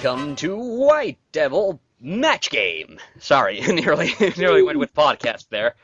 Welcome to White Devil Match Game. Sorry, nearly went with podcast there.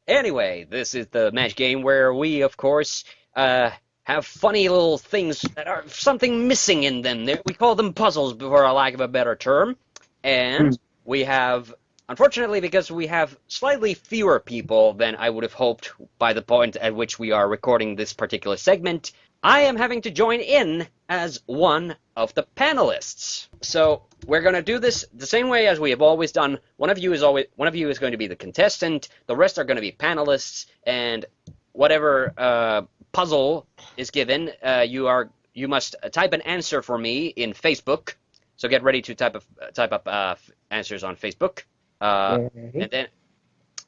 Anyway, this is the match game where we, of course, have funny little things that are something missing in them. We call them puzzles, for a lack of a better term. And we have, unfortunately, because we have slightly fewer people than I would have hoped by the point at which we are recording this particular segment, I am having to join in as one of the panelists. So we're going to do this the same way as we have always done. One of you is going to be the contestant. The rest are going to be panelists, and whatever puzzle is given, you must type an answer for me in Facebook. So get ready to type up answers on Facebook. And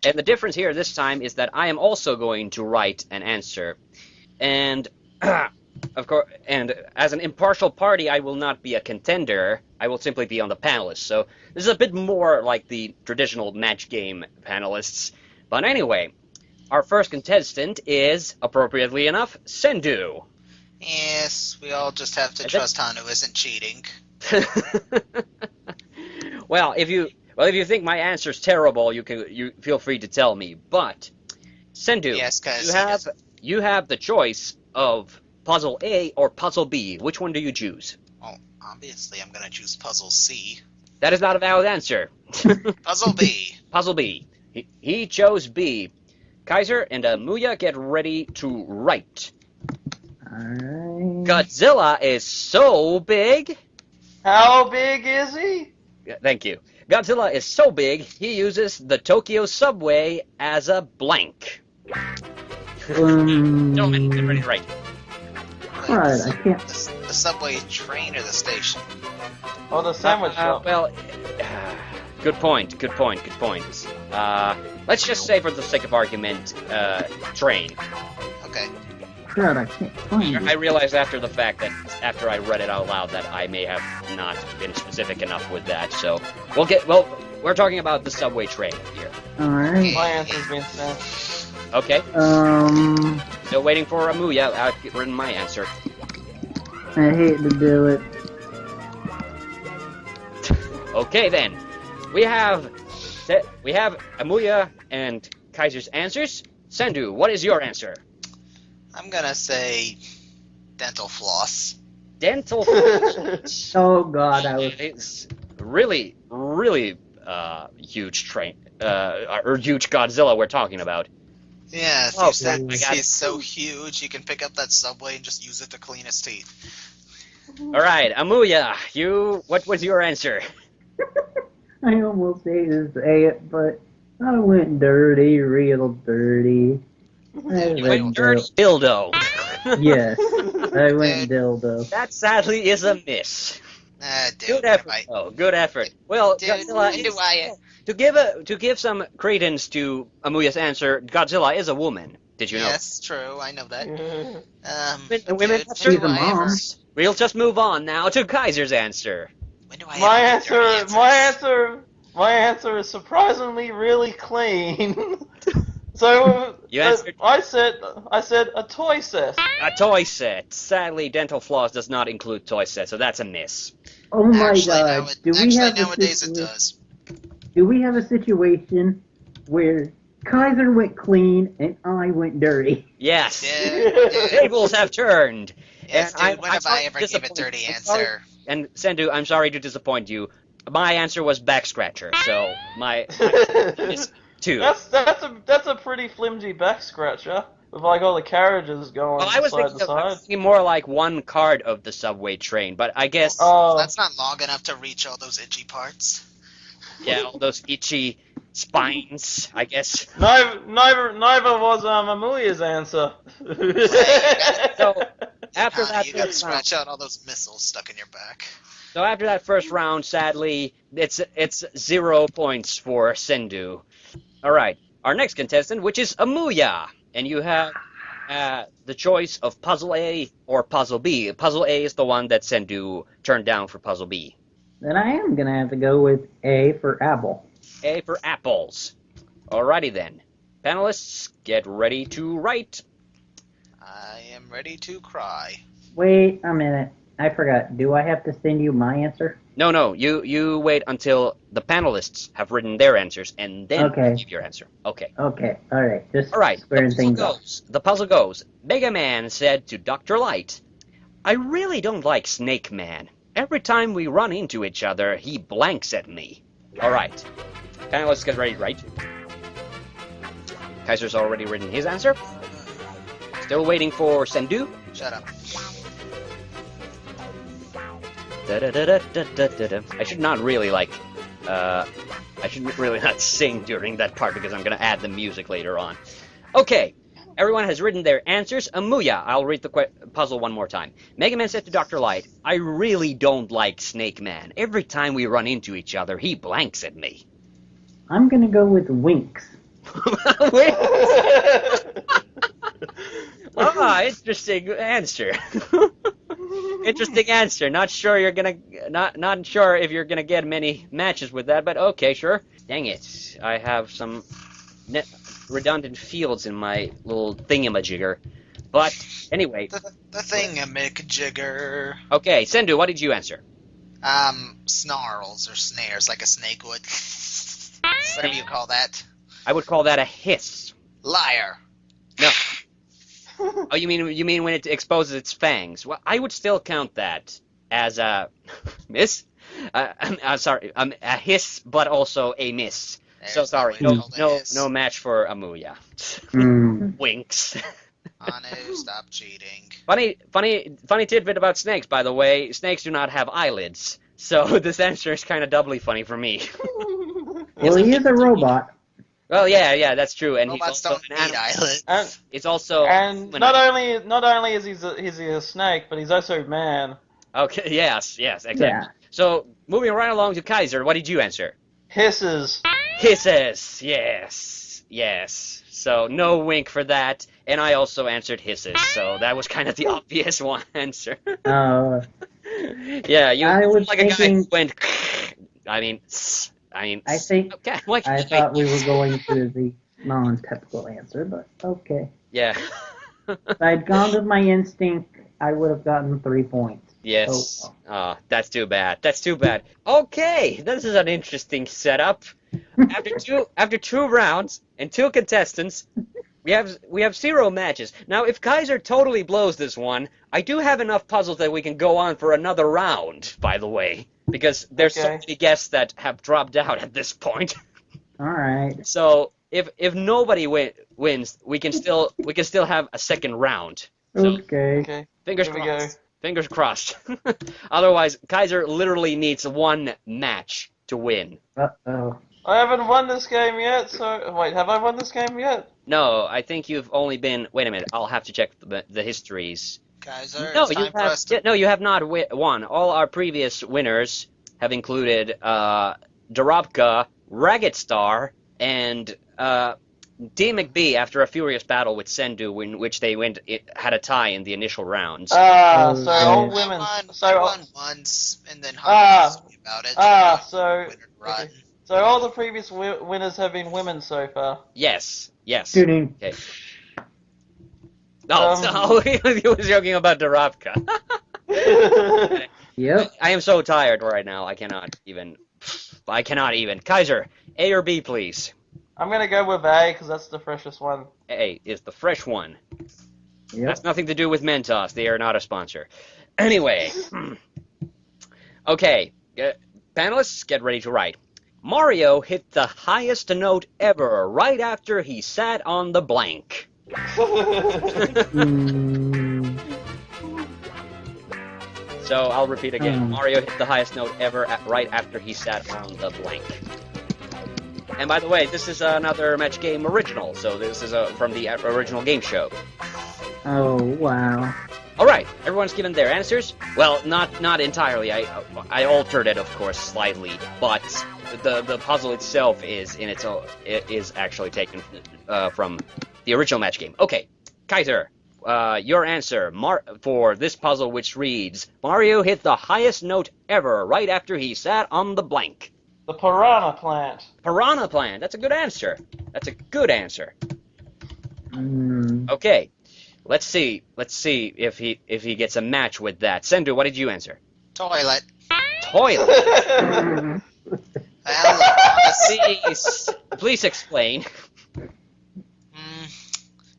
the difference here this time is that I am also going to write an answer, and of course, and as an impartial party, I will not be a contender. I will simply be on the panelists. So this is a bit more like the traditional match game panelists. But anyway, our first contestant is, appropriately enough, Cendoo. Yes, we all just have to trust Hannu isn't cheating. Well, if you think my answer's terrible, you feel free to tell me. But Cendoo, yes, you have the choice of puzzle A or puzzle B. Which one do you choose? Well, obviously I'm gonna choose puzzle C. That is not a valid answer. Puzzle B. Puzzle B. He chose B. Kaiser and Amuia, get ready to write. Alright. Godzilla is so big. How big is he? Thank you. Godzilla is so big, he uses the Tokyo subway as a blank. Gentlemen, get ready to write. Alright, I can't. The subway train or the station? Oh, the sandwich shop. Well, good point. Let's just say, for the sake of argument, train. Okay. God, I can't find I it. realized after the fact that after I read it out loud that I may have not been specific enough with that. So we're talking about the subway train here. Alright. My answer's been sent. Okay. Still waiting for Amuia. I've written my answer. I hate to do it. Okay then, we have Amuia and Kaiser's answers. Cendoo, what is your answer? I'm gonna say dental floss. Dental floss. Oh god, It's really huge train, or huge Godzilla we're talking about. Yeah, Oh, he's so huge, he can pick up that subway and just use it to clean his teeth. All right, Amuia, what was your answer? I almost hated to say it, but I went dirty, real dirty. You went dirty dildo. Yes, I went dildo. That sadly is a miss. Dude, Good effort. Oh, good effort. Well, Dude, Godzilla to give some credence to Amuya's answer, Godzilla is a woman. Did you know? Yes, true, I know that. Women Dude, have She's a when do I mom. ever- We'll just move on now to Kaiser's answer. When do I My ever get dirty answers? my answer is surprisingly really clean. So You answered- I said a toy set. A toy set. Sadly, dental floss does not include toy set, so that's a miss. Oh my Actually, god, do we have nowadays it a does. do we have a situation where Kaiser went clean and I went dirty? Yes. Dude, Tables have turned. yes, And dude, when have I ever given a dirty answer? And Cendoo, I'm sorry to disappoint you. My answer was back scratcher, so my is 2. That's a pretty flimsy back scratcher with like all the carriages going Well, I was side to side. thinking more like one card of the subway train, but I guess That's not long enough to reach all those itchy parts. yeah, all those itchy spines. I guess. Neither was Amuia's answer. So after Hannu, that you gotta first round, scratch out all those missiles stuck in your back. first round, sadly, it's 0 points for Cendoo. All right, our next contestant, which is Amuia, and you have the choice of puzzle A or puzzle B. Puzzle A is the one that Cendoo turned down for puzzle B. Then I am gonna have to go with A for apple. A for apples. Alrighty then. Panelists, get ready to write. I am ready to cry. Wait a minute. I forgot. Do I have to send you my answer? No. You wait until the panelists have written their answers, and then Okay. give your answer. Okay. Okay, alright. Just All right. squaring things up. The puzzle goes. Mega Man said to Dr. Light, "I really don't like Snake Man. Every time we run into each other, he blanks at me." All right. Panelists get ready, right? Kaiser's already written his answer. Still waiting for Cendoo. Shut up. I should not really I should really not sing during that part because I'm gonna add the music later on. Okay, everyone has written their answers. Amuya, I'll read the puzzle one more time. Mega Man said to Dr. Light, "I really don't like Snake Man. Every time we run into each other, he blanks at me." I'm gonna go with Winks. Wait. Interesting answer. Interesting answer. Not sure if you're gonna get many matches with that, but okay, sure. Dang it, I have some redundant fields in my little thingamajigger. But anyway. The thingamajigger. Okay, Cendoo, what did you answer? Snarls or snares, like a snake would. Whatever you call that. I would call that a hiss. Liar. No. Oh, you mean when it exposes its fangs? Well, I would still count that as a miss. I'm sorry, a hiss, but also a miss. So sorry, no match for Amuya. Winks. Hannu, stop cheating. Funny tidbit about snakes, by the way. Snakes do not have eyelids, so this answer is kind of doubly funny for me. Well, he is a robot. Well, yeah, that's true, and Robots he's also don't need eyelids. It's also And not only is he a snake, but he's also man. Okay. Yes, exactly. Yeah. So moving right along to Kaiser, what did you answer? Hisses. Hisses. Yes. So no wink for that, and I also answered hisses. So that was kind of the obvious one answer. Yeah, you I was like a guy thinking- who went. I mean. I think Okay. I thought we were going to the non-typical answer, but okay. Yeah. If I'd gone with my instinct, I would have gotten 3 points. Yes. Oh. That's too bad. Okay, this is an interesting setup. After two rounds and two contestants, we have 0 matches. Now, if Kaiser totally blows this one, I do have enough puzzles that we can go on for another round. By the way, because there's so many guests that have dropped out at this point. All right. So if nobody wins, we can still have a second round. So, Okay. Fingers Here we crossed. Fingers crossed. Otherwise, Kaiser literally needs one match to win. Uh-oh. I haven't won this game yet, so... Wait, have I won this game yet? No, I think you've only been... Wait a minute, I'll have to check the histories. Kaiser, No, it's time for us to... you have not won. All our previous winners have included Darabka, Ragged Star, and TMcBee after a furious battle with Cendoo, in which they had a tie in the initial rounds. So all women... I won once, and then Hannu asked me about it. So Run. So all the previous winners have been women so far. Yes. Shooting. Okay. No, he was joking about Darabka. Yep. I am so tired right now. I cannot even. Kaiser, A or B, please. I'm gonna go with A because that's the freshest one. A is the fresh one. Yep. That's nothing to do with Mentos. They are not a sponsor. Anyway. Okay. Panelists, get ready to write. Mario hit the highest note ever right after he sat on the blank. So I'll repeat again. Mario hit the highest note ever right after he sat on the blank. And by the way, this is another Match Game original, so this is from the original game show. Oh, wow. All right, everyone's given their answers. Well, not entirely. I altered it, of course, slightly, but the puzzle itself is actually taken from the original Match Game. Okay, Kaiser, your answer for this puzzle, which reads: Mario hit the highest note ever right after he sat on the blank. The piranha plant. Piranha plant. That's a good answer. Okay. Let's see if he gets a match with that. Cendoo, what did you answer? Toilet. toilet. Well, Please explain.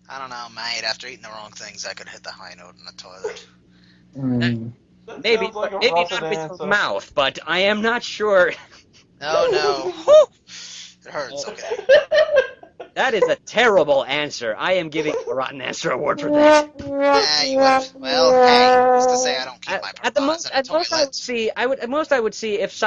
I don't know, mate. After eating the wrong things, I could hit the high note in the toilet. That Maybe, sounds like a maybe rotten not with your answer. mouth, but I am not sure. No. Whew. It hurts, okay. That is a terrible answer. I am giving a rotten answer award for that. You would've... Well, hey, who's to say I don't keep my At the paws most, in a at most I would toilet? see. I would see if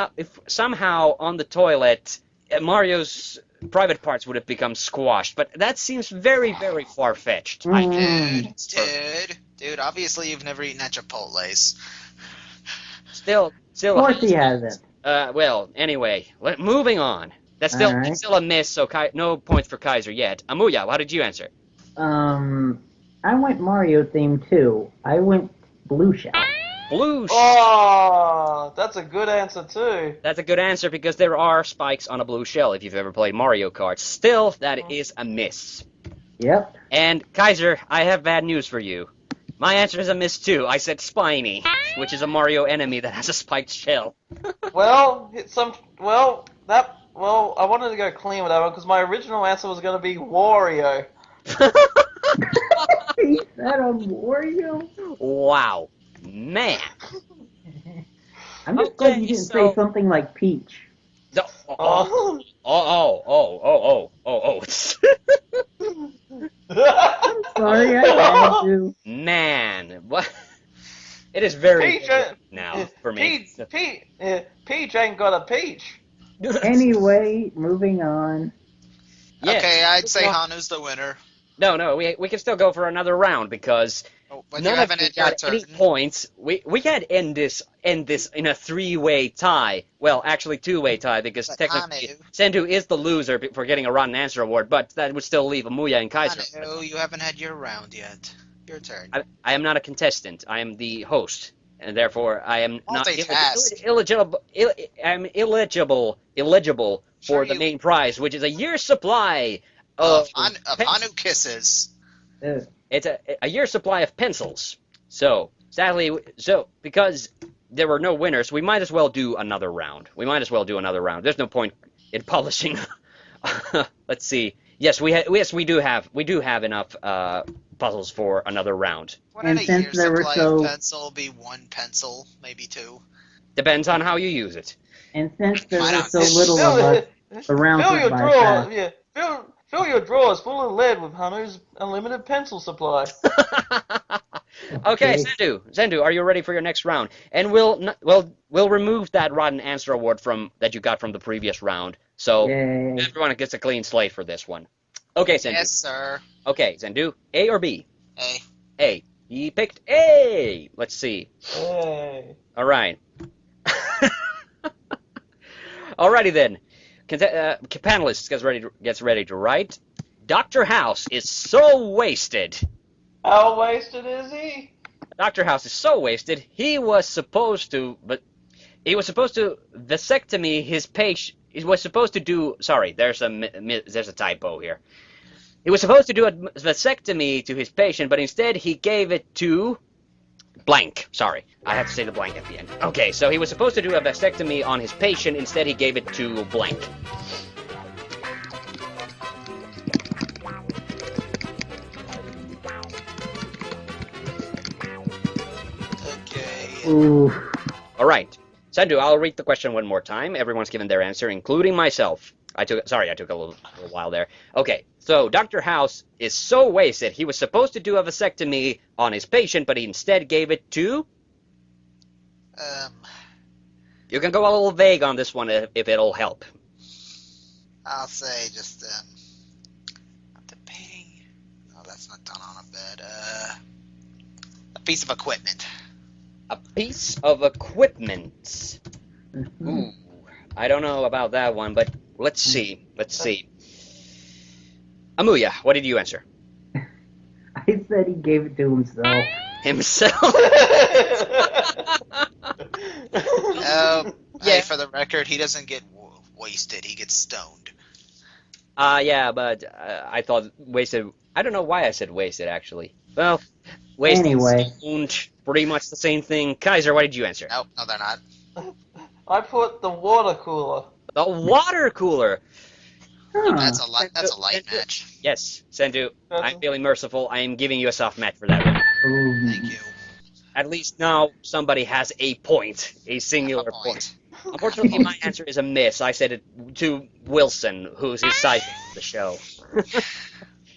somehow on the toilet Mario's private parts would have become squashed. But that seems very, very far fetched. Dude, obviously you've never eaten at Chipotle's. Still. Of course he hasn't. Well, anyway, moving on. That's still Alright. still a miss. So no points for Kaiser yet. Amuya, how did you answer? I went Mario theme too. I went Blue Shell. Blue. Oh, that's a good answer too. That's a good answer because there are spikes on a blue shell if you've ever played Mario Kart. Still, that is a miss. Yep. And Kaiser, I have bad news for you. My answer is a miss too. I said Spiny, which is a Mario enemy that has a spiked shell. Well, I wanted to go clean with that one because my original answer was going to be Wario. He said a Wario? Wow. Man. I'm just Okay, glad you didn't so- say something like Peach. Oh. Sorry, I had to. Man. What? It is very Peach, good now for me. Peach ain't got a peach. Anyway, moving on. Yeah. Okay, I'd say Hannu's the winner. No, we can still go for another round because Oh, but you none of haven't you had your got turn. any points. We can't end this in a three-way tie. Well, actually two-way tie because But technically Hannu- Cendoo is the loser for getting a rotten answer award, but that would still leave Amuya and Kaiser. Hannu, you haven't had your round yet. Your turn. I am not a contestant. I am the host, and therefore I am not Multitask. eligible. I'm eligible Sure for the you- main prize, which is a year's supply Of of Hannu kisses. It's a year's supply of pencils. So, sadly, because there were no winners, we might as well do another round. There's no point in publishing. Let's see. Yes, we do have enough puzzles for another round. Wouldn't And a since year's there were supply so- of pencil be one pencil, maybe two? Depends on how you use it. And since there Why were not? so little of us, the round Fill went your by drawer, fast. yeah. Fill your drawers full of lead with Hannu's unlimited pencil supply. Okay, Okay. Cendoo, are you ready for your next round? And we'll remove that rotten answer award that you got from the previous round. So Yay. everyone gets a clean slate for this one. Okay, Cendoo. Yes, sir. Okay, Cendoo, A or B? Hey. A. He picked A. Let's see. Hey. All right. Alrighty then. Panelists gets ready to write. Dr. House is so wasted. How wasted is he? Dr. House is so wasted. He was supposed to vasectomy his patient. He was supposed to do. Sorry, there's a typo here. He was supposed to do a vasectomy to his patient, but instead he gave it to blank. Sorry, I have to say the blank at the end. Okay, so he was supposed to do a vasectomy on his patient. Instead, he gave it to blank. Okay. Ooh. All right, Cendoo, I'll read the question one more time. Everyone's given their answer, including myself. I took a little while there. Okay, so Dr. House is so wasted. He was supposed to do a vasectomy on his patient, but he instead gave it to. You can go a little vague on this one if it'll help. I'll say just, I'm debating. No, that's not done on a bed. A piece of equipment. A piece of equipment. Ooh, I don't know about that one, but let's see. Amuya, what did you answer? I said he gave it to himself. Himself? Hey, for the record, he doesn't get wasted. He gets stoned. Yeah, but I thought wasted. I don't know why I said wasted, actually. Well, wasted Anyway. and stoned, pretty much the same thing. Kaiser, what did you answer? No, they're not. I put the water cooler. The water cooler. Huh. That's a light match. Yes, Cendoo, I'm That's- feeling merciful. I am giving you a soft match for that one. Thank you. At least now somebody has a point, a Half singular a point. Unfortunately, my answer is a miss. I said it to Wilson, who's his sidekick for the show.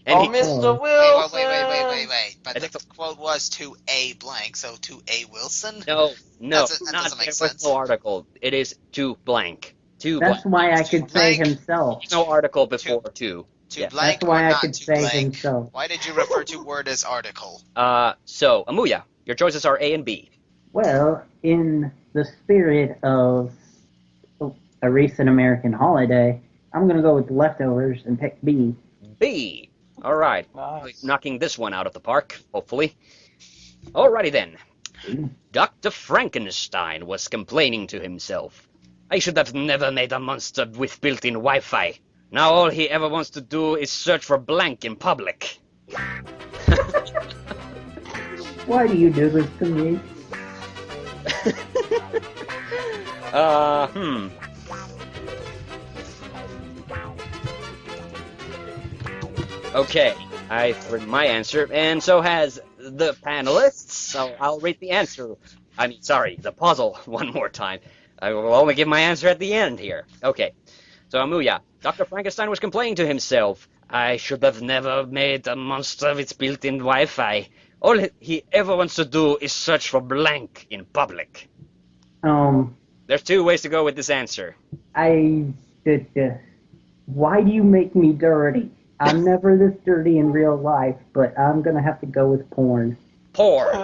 And Oh, he, Mr. Oh. Wilson! Wait. But I the think the- quote was to A blank, so to A Wilson? no, That not doesn't make there was sense. no article. It is to blank. To That's blank. why I could say Blank. himself. No article before to. To Yeah. blank That's why or I not could to say blank? himself. Why did you refer to word as article? So, Amuya, your choices are A and B. Well, in the spirit of a recent American holiday, I'm gonna go with the leftovers and pick B. B. All right. Nice. Knocking this one out of the park, hopefully. Alrighty then. Dr. Frankenstein was complaining to himself. I should have never made a monster with built-in Wi-Fi. Now all he ever wants to do is search for blank in public. Why do you do this to me? Hmm. Okay, I've written my answer, and so has the panelists, so I'll read the answer. Sorry, the puzzle one more time. I will only give my answer at the end here. Okay, so Amuya, Dr. Frankenstein was complaining to himself, I should have never made a monster with built-in Wi-Fi. All he ever wants to do is search for blank in public. There's two ways to go with this answer. Why do you make me dirty? I'm never this dirty in real life, but I'm gonna have to go with porn. Porn.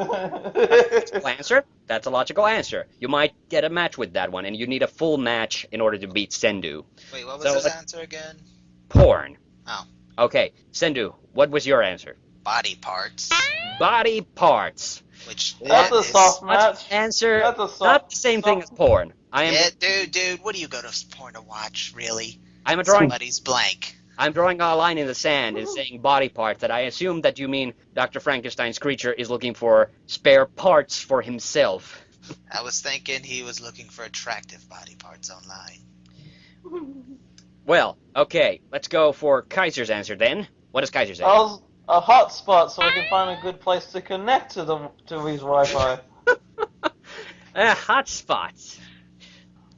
Answer? That's a logical answer. You might get a match with that one, and you need a full match in order to beat Cendoo. Wait, what was So his let's- answer again? Porn. Oh. Okay, Cendoo, what was your answer? Body parts. Body parts. Which That's that a is- soft match. Answer, That's a soft, not the same thing as porn. Yeah, dude, what do you go to porn to watch, really? I'm drawing Somebody's blank. I'm drawing a line in the sand and saying body part that I assume that you mean Dr. Frankenstein's creature is looking for spare parts for himself. I was thinking he was looking for attractive body parts online. Well, okay, let's go for Kaiser's answer then. What does Kaiser say? Oh, a hotspot so we can find a good place to connect to his Wi-Fi. Hotspots.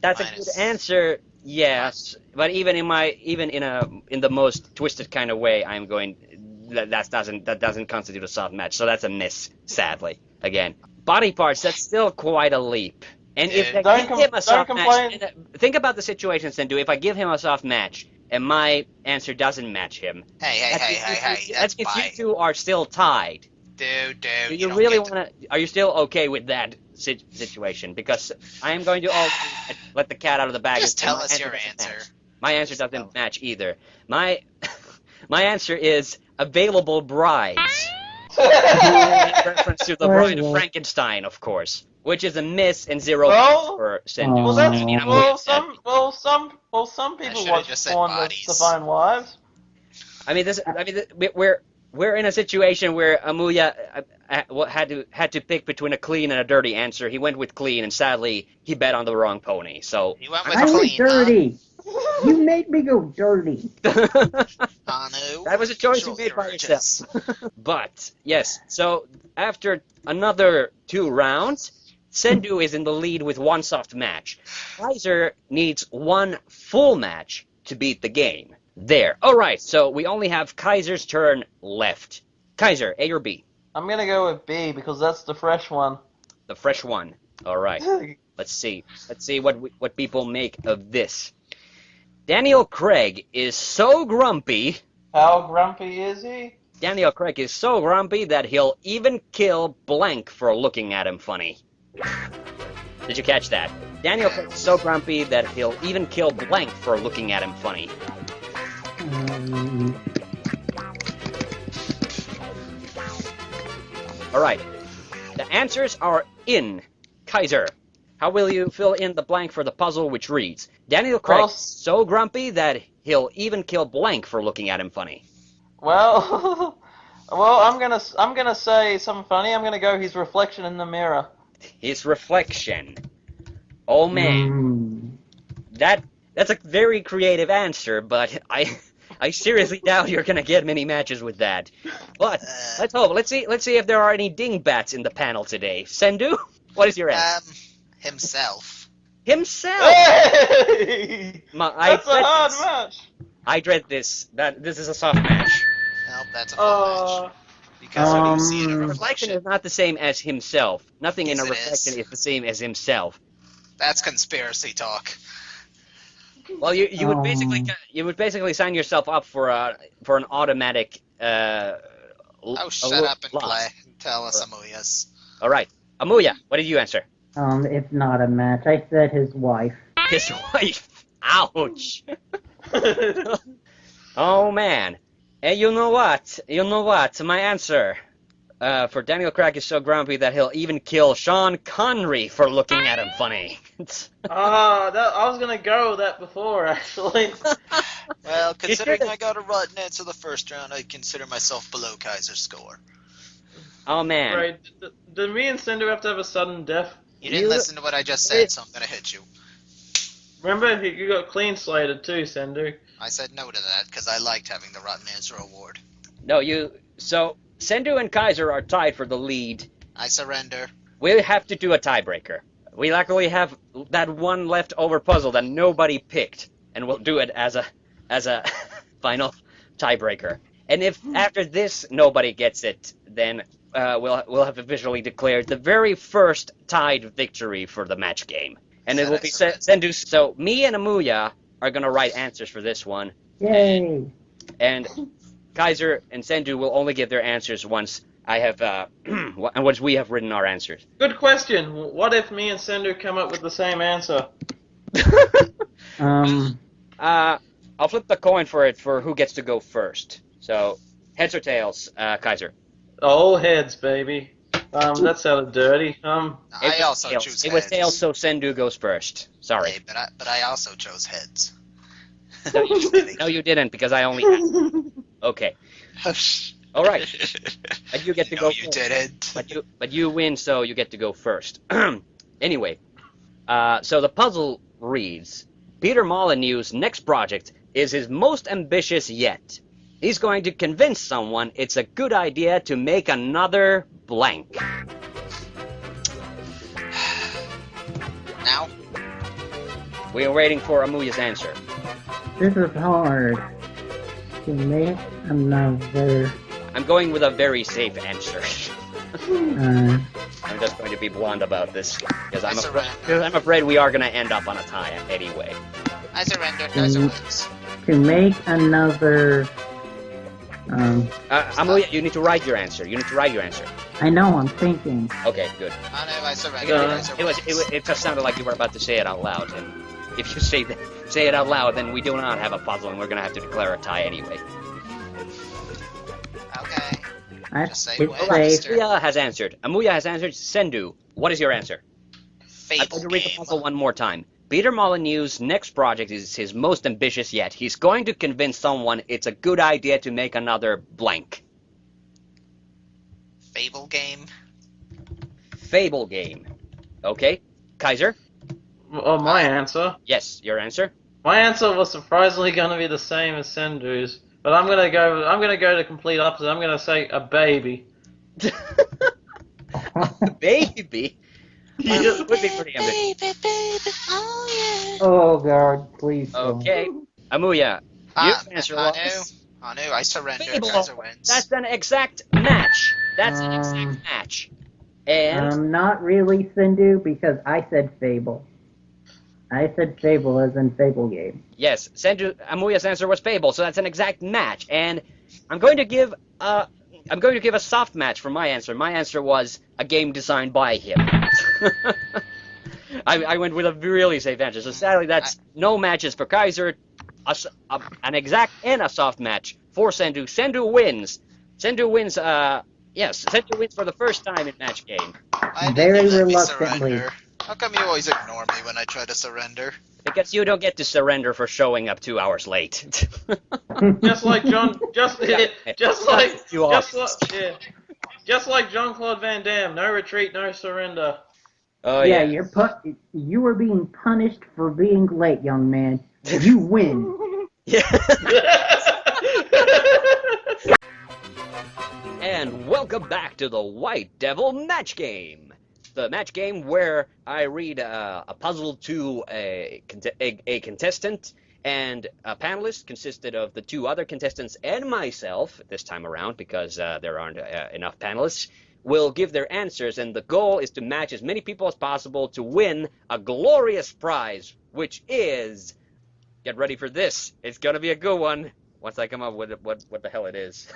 That's a Minus. good answer. Yes, but even in the most twisted kind of way, I'm going. That doesn't constitute a soft match. So that's a miss. Sadly, again, body parts. That's still quite a leap. And if I Don't give him a don't soft complain. match, think about the situation, Cendoo. If I give him a soft match and my answer doesn't match him, Hey, that's if you fine. two are still tied. Dude, Do you you don't really get to- want to? Are you still okay with that situation? Because I am going to also let the cat out of the bag. Just and say tell my us your doesn't answer. match. My answer Just doesn't tell. match either. My answer is available brides. In reference to the Bride of Frankenstein, of course, which is a miss and 0 Well- points for Cendoo. Well, that's I mean, I'm well. with that. Some people should've watch just said porn bodies. to find wives. We're in a situation where Amuya had to pick between a clean and a dirty answer. He went with clean, and sadly, he bet on the wrong pony. So, He went with I went clean, dirty. You made me go dirty. Hannu. that was a choice you Control made your by urges. yourself. But yes, so after another 2 rounds, Cendoo is in the lead with 1 soft match. Kaiser needs 1 full match to beat the game. There. All right. So we only have Kaiser's turn left. Kaiser, A or B? I'm gonna go with B because that's the fresh one. The fresh one. All right. Let's see. Let's see what people make of this. Daniel Craig is so grumpy. How grumpy is he? Daniel Craig is so grumpy that he'll even kill blank for looking at him funny. Did you catch that? Daniel Craig is so grumpy that he'll even kill blank for looking at him funny. All right. The answers are in. Kaiser, how will you fill in the blank for the puzzle which reads, Daniel Craig Well, is so grumpy that he'll even kill blank for looking at him funny. Well, I'm gonna say something funny. I'm gonna go his reflection in the mirror. His reflection. Oh man, that's a very creative answer, but I seriously doubt you're gonna get many matches with that. But let's hope. Let's see if there are any dingbats in the panel today. Cendoo, what is your answer? Himself. Himself. Hey! I That's a dread hard this. match. I dread this. This is a soft match. Nope, that's a full match. Oh, Because I do see it in a Reflection reflection. is not the same as himself. Nothing in Yes, a it reflection is. is the same as himself. That's conspiracy talk. Well, you would basically sign yourself up for an automatic Oh, shut up and loss. play. Tell us, Amuyas. All right, Amuya, what did you answer? It's not a match. I said his wife. His wife. Ouch. Oh man. And you know what? My answer for Daniel Craig is so grumpy that he'll even kill Sean Connery for looking at him funny. I was gonna go with that before, actually. Well, considering should've- I got a rotten answer the first round, I consider myself below Kaiser's score. Oh man. Right. Did me and Cendoo have to have a sudden death? You didn't listen to what I just said, so I'm gonna hit you. Remember, you got clean slated too, Cendoo. I said no to that because I liked having the rotten answer award. No, so Cendoo and Kaiser are tied for the lead. I surrender. We'll have to do a tiebreaker. We luckily have that one leftover puzzle that nobody picked, and we'll do it as a final tiebreaker. And if after this nobody gets it, then we'll have officially declared the very first tied victory for the match game. And it will be Cendoo. So me and Amuya are gonna write answers for this one, Yay! and Kaiser and Cendoo will only give their answers once I have once we have written our answers. Good question. What if me and Cendoo come up with the same answer? I'll flip the coin for who gets to go first. So heads or tails, Kaiser. All heads, baby. That sounded dirty. I also tails. choose It was heads. tails, so Cendoo goes first. Sorry. Hey, but I also chose heads. No, you didn't, because I only had. Okay. All right. But you get to No, go you first. didn't. But you win, so you get to go first. Anyway, so the puzzle reads: Peter Molyneux's next project is his most ambitious yet. He's going to convince someone it's a good idea to make another blank. Now? We're waiting for Amuya's answer. This is hard. To make another. I'm going with a very safe answer. Uh, I'm just going to be blunt about this, because I surrender. I'm afraid we are going to end up on a tie anyway. I surrender. Kaiser wins. to make another. Amuya, you need to write your answer. I know. I'm thinking. Okay, good. I know, I surrender. Kaiser wins. It just sounded like you were about to say it out loud, and if you say it out loud, then we do not have a puzzle, and we're going to have to declare a tie anyway. Okay. Just say It's when, safe. mister. Amuya has answered. Cendoo, what is your answer? I'm Fable going to read the game. puzzle one more time. Peter Molyneux's next project is his most ambitious yet. He's going to convince someone it's a good idea to make another blank. Fable game. Fable game. Okay. Kaiser? Oh, my answer. Yes, your answer? My answer was surprisingly going to be the same as Cendoo's, but I'm gonna go the complete opposite. I'm gonna say a baby. Baby? Would be pretty ambitious. Baby, oh Oh God, please. don't. Okay. Amuya, your yeah. answer I was... knew. I surrender. Fable. Kaiser wins. That's an exact match. And... Not really Cendoo because I said Fable. I said Fable as in Fable game. Yes, Amuya's answer was Fable, so that's an exact match. And I'm going to give a soft match for my answer. My answer was a game designed by him. I went with a really safe answer. So sadly, that's no matches for Kaiser. An exact and a soft match for Cendoo. Cendoo wins. Cendoo wins. Yes, Cendoo wins for the first time in match game. Why Very didn't you let me reluctantly. surrender? How come you always ignore me when I try to surrender? Because you don't get to surrender for showing up 2 hours late. Just like John, just like You are. Jean-Claude Van Damme. No retreat, no surrender. Oh yeah, yeah. you were being punished for being late, young man. You win. Yeah. And welcome back to the White Devil Match Game. The match game where I read a puzzle to a contestant, and a panelist consisted of the two other contestants and myself this time around because there aren't enough panelists. Will give their answers, and the goal is to match as many people as possible to win a glorious prize, which is, get ready for this. It's gonna be a good one once I come up with what the hell it is.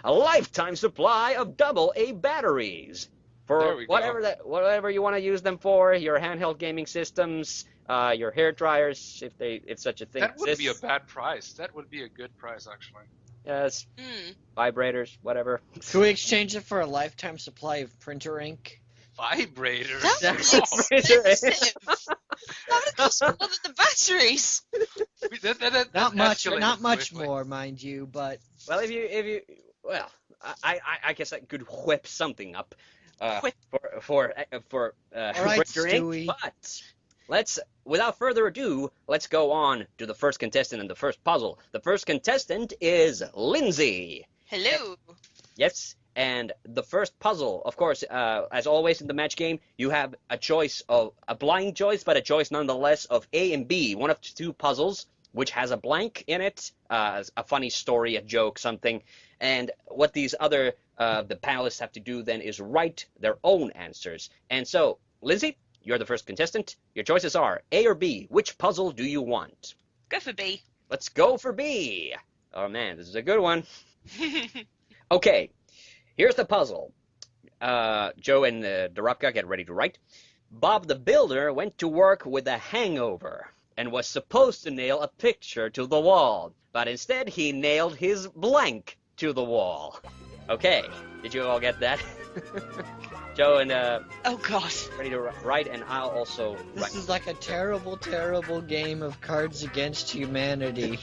A lifetime supply of AA batteries There for we go. whatever you want to use them for. Your handheld gaming systems, your hair dryers, if such a thing That wouldn't be a exists. bad price. That would be a good price, actually. Yes, Hmm. vibrators, whatever. Can we exchange it for a lifetime supply of printer ink? Vibrators. That would Oh. be expensive. That would cost more than the batteries. Not much, escalated not much quickly. more, mind you, but Well, if you well, I guess I could whip something up Whip. for All right, printer Stewie. ink, but without further ado, let's go on to the first contestant and the first puzzle. The first contestant is Lindsey. Hello. Yes, and the first puzzle, of course, as always in the match game, you have a choice of a blind choice, but a choice nonetheless of A and B. One of two puzzles, which has a blank in it, a funny story, a joke, something. And what these other the panelists have to do then is write their own answers. And so, Lindsey, you're the first contestant. Your choices are A or B. Which puzzle do you want? Go for B. Let's go for B. Oh man, this is a good one. Okay, here's the puzzle. Joe and Darabka, get ready to write. Bob the Builder went to work with a hangover and was supposed to nail a picture to the wall, but instead he nailed his blank to the wall. Okay, did you all get that? Joe and Oh God. ready to write, and I'll also this write. is like a terrible, terrible game of Cards Against Humanity.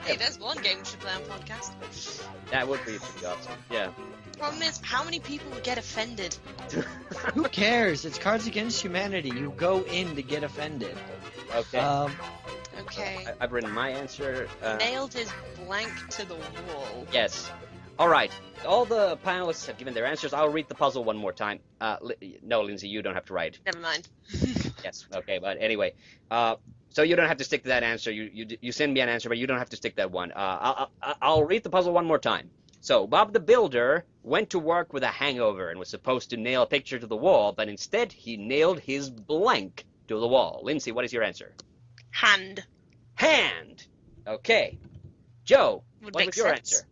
Hey, there's one game we should play on podcast. That would be pretty awesome. Yeah. Problem is, how many people would get offended? Who cares? It's Cards Against Humanity. You go in to get offended. Okay. Okay. I've written my answer. Nailed his blank to the wall. Yes. All right. All the panelists have given their answers. I'll read the puzzle one more time. No, Lindsey, you don't have to write. Never mind. Yes. Okay. But anyway, so you don't have to stick to that answer. You send me an answer, but you don't have to stick that one. I'll read the puzzle one more time. So Bob the Builder went to work with a hangover and was supposed to nail a picture to the wall, but instead he nailed his blank to the wall. Lindsey, what is your answer? Hand. Hand. Okay. Joe, Would what make was your sense. answer?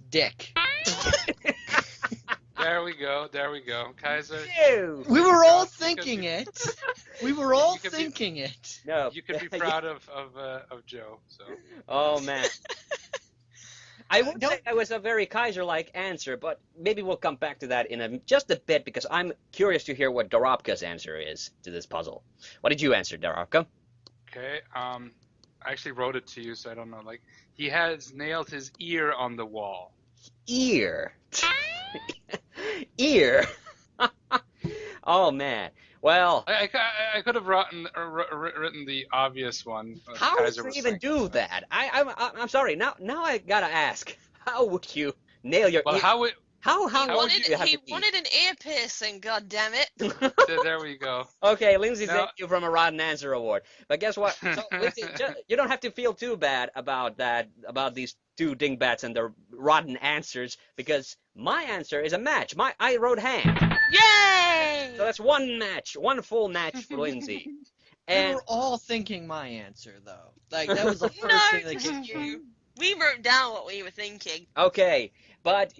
Dick. There we go. There we go. Kaiser. Ew. We were all Because thinking you- it. We were all You could be- thinking it. No. You can be proud of Joe. So Oh man. I would Don't- say that was a very Kaiser-like answer, but maybe we'll come back to that in just a bit because I'm curious to hear what Darabka's answer is to this puzzle. What did you answer, Darabka? okay. I actually wrote it to you, so I don't know. Like he has nailed his ear on the wall. Ear. Ear. Oh man. Well, I could have written the obvious one. how Kaiser would was you even thinking. do that? I'm sorry. Now I gotta ask. How would you nail your Well, ear? how would How He long do you have wanted, to he wanted an ear piercing, god damn it. there we go. Okay, Lindsay, Now- thank you from a Rotten Answer Award. But guess what? So, Lindsay, you don't have to feel too bad about that, about these two dingbats and their rotten answers, because my answer is a match. I wrote hand. Yay! So that's one match, one full match for Lindsay. We And were all thinking my answer, though. Like, that was the first No, thing that came to you. We wrote down what we were thinking. okay, but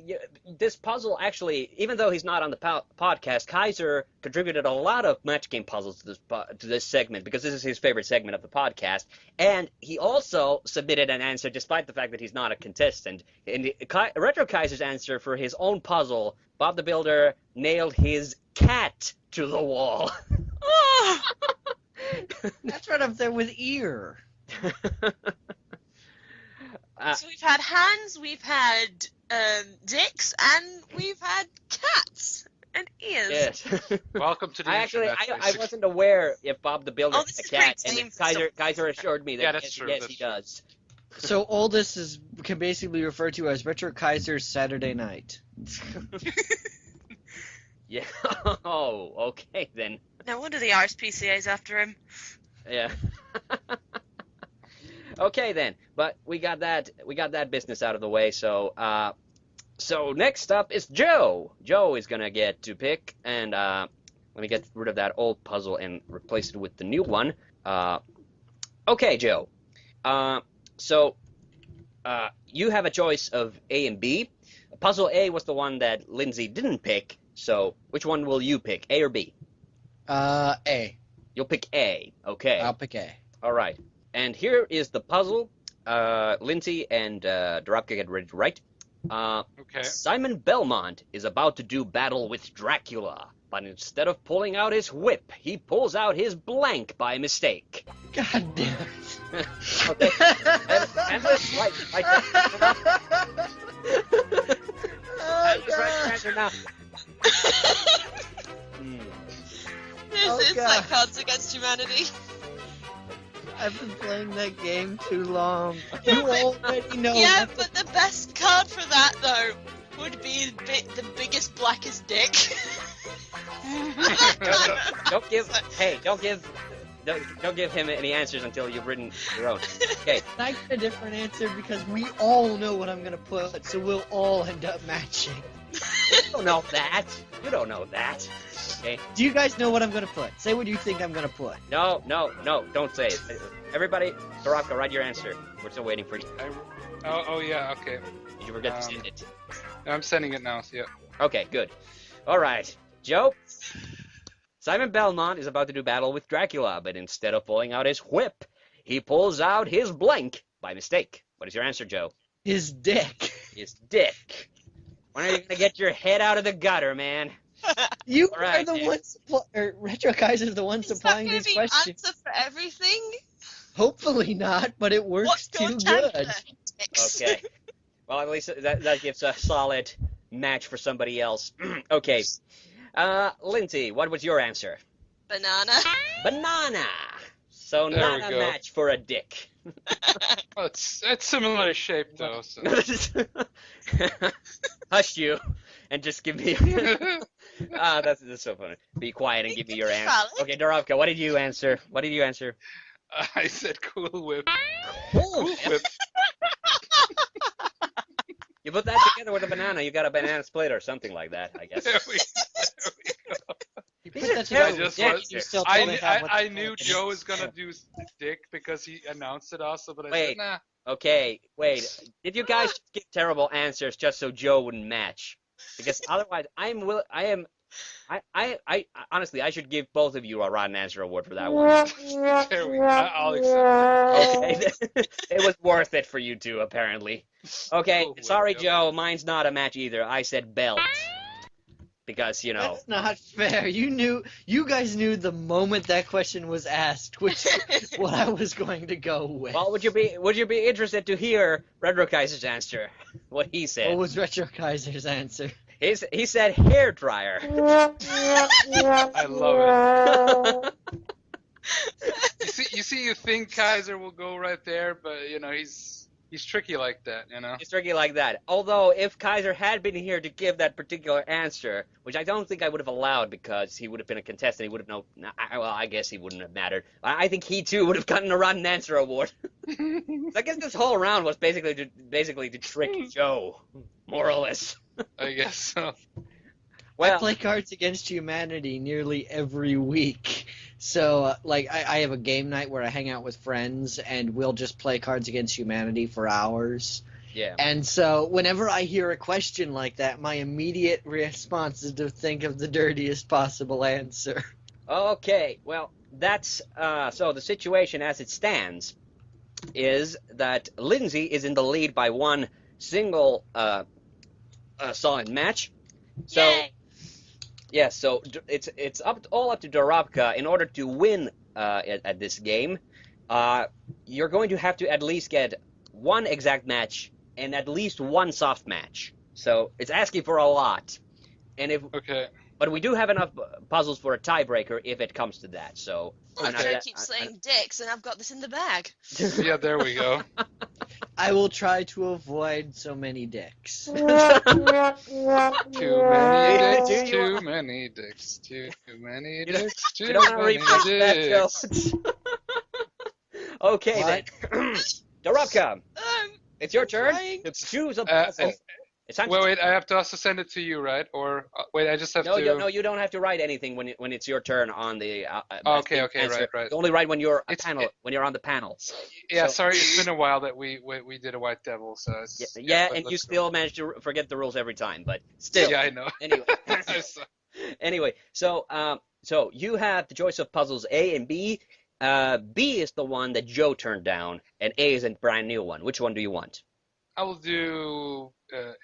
this puzzle actually, even though he's not on the podcast, Kaiser contributed a lot of match game puzzles to this segment because this is his favorite segment of the podcast, and he also submitted an answer despite the fact that he's not a contestant. And RetroKaiser's answer for his own puzzle, Bob the Builder nailed his cat to the wall. Oh, That's right up there with ear. so we've had hands, we've had dicks, and we've had cats. And ears. Yes. Welcome to the I internet. I wasn't aware if Bob the Builder Oh, had this a is a great cat, and name for Kaiser something. assured me that Yeah, that's true, yes that's he true. does. So oldest can basically be referred to as RetroKaiser's Saturday night. Yeah. Oh, okay then. No wonder the RSPCA's after him. Yeah. Okay then. But we got that business out of the way. So next up is Joe. Joe is gonna get to pick, and let me get rid of that old puzzle and replace it with the new one. Okay, Joe. So you have a choice of A and B. Puzzle A was the one that Lindsey didn't pick. So which one will you pick, A or B? A. You'll pick A. Okay. I'll pick A. All right. And here is the puzzle. Lindsey and Darabka get ready to write. Okay. Simon Belmont is about to do battle with Dracula, but instead of pulling out his whip, he pulls out his blank by mistake. God damn it. Okay. And this, right Oh, Just write your God. answer now. Hmm. This Oh, is God. like Cards Against Humanity. I've been playing that game too long. You already know. Yeah, what but the best card for that though would be the biggest, blackest dick. Don't give him any answers until you've written your own. Okay. I get a different answer because we all know what I'm gonna put, so we'll all end up matching. You don't know that. You don't know that. Okay. Do you guys know what I'm gonna put? Say what you think I'm gonna put. No, don't say it. Everybody, Darabka, write your answer. We're still waiting for you. Oh yeah, okay. Did you forget to send it? I'm sending it now, yeah. Okay, good. All right. Joe? Simon Belmont is about to do battle with Dracula, but instead of pulling out his whip, he pulls out his blank by mistake. What is your answer, Joe? His dick. His dick. When are you going to get your head out of the gutter, man? You All right, are the Nick. one or RetroKaiser's the one Is that supplying gonna these be questions. answer for everything? Hopefully not, but it works What's your too chance good. then, dicks? Okay. Well, at least that gives a solid match for somebody else. Okay. Lindsey, what was your answer? Banana. Banana. So There not we a go. match for a dick. Well, it's similar shape though, so. Hush you, and just give me. That's so funny. Be quiet and give me your answer. Valid. Okay, Darabka, what did you answer? What did you answer? I said Cool Whip. Cool. Whip. You put that together with a banana, you got a banana split or something like that, I guess. There we go. You These put are that terrible together with just dick, you answers. still don't have what I the knew fuck it Joe is. was gonna do dick because he announced it also, but I Wait. said nah. Okay, wait. Did you guys just give terrible answers just so Joe wouldn't match? Because otherwise, honestly, I should give both of you a rotten answer award for that one. There we go. I'll accept Okay, it was worth it for you two, apparently. Okay, Cool, sorry, yep. Joe, mine's not a match either. I said belt. Because, you know. That's not fair. You guys knew the moment that question was asked, which what I was going to go with. Well, would you be interested to hear RetroKaiser's answer? What he said. What was RetroKaiser's answer? He said hair dryer. I love it. You think Kaiser will go right there, but you know he's tricky like that, you know. It's tricky like that. Although, if Kaiser had been here to give that particular answer, which I don't think I would have allowed because he would have been a contestant, he would have known. Well, I guess he wouldn't have mattered. I think he too would have gotten a rotten answer award. So I guess this whole round was basically to trick Joe, more or less. I guess so. I Well, play Cards Against Humanity nearly every week. So, I have a game night where I hang out with friends, and we'll just play Cards Against Humanity for hours. yeah. And so, whenever I hear a question like that, my immediate response is to think of the dirtiest possible answer. Okay, well, that's so the situation as it stands is that Lindsey is in the lead by one single solid match. So Yay. yeah, so it's all up to Darabka in order to win at this game. You're going to have to at least get one exact match and at least one soft match. So it's asking for a lot. And if Okay. But we do have enough puzzles for a tiebreaker if it comes to that. So Well, I'm not Joe that- keeps saying dicks, and I've got this in the bag. Yeah, there we go. I will try to avoid so many dicks. Too many dicks, Do you too want- many dicks, too many You don't- dicks, too You don't want to many replay that, Joe. dicks. Okay What? then. Darabka, it's your turn Trying. to choose a Uh, puzzle. and- It's time Wait, to wait, I have to also send it to you, right? Or wait, I just have no, to. no, you don't have to write anything when it's your turn on the. Okay, match okay, right. You only write when you're It's- when you're on the panel. Yeah, So- sorry, it's been a while that we did a White Devil, so it's. Yeah, but and you let's go. still manage to forget the rules every time, but still. Yeah, I know. Anyway. I saw- Anyway, so you have the choice of puzzles A and B. B is the one that Joe turned down, and A is a brand new one. Which one do you want? I will do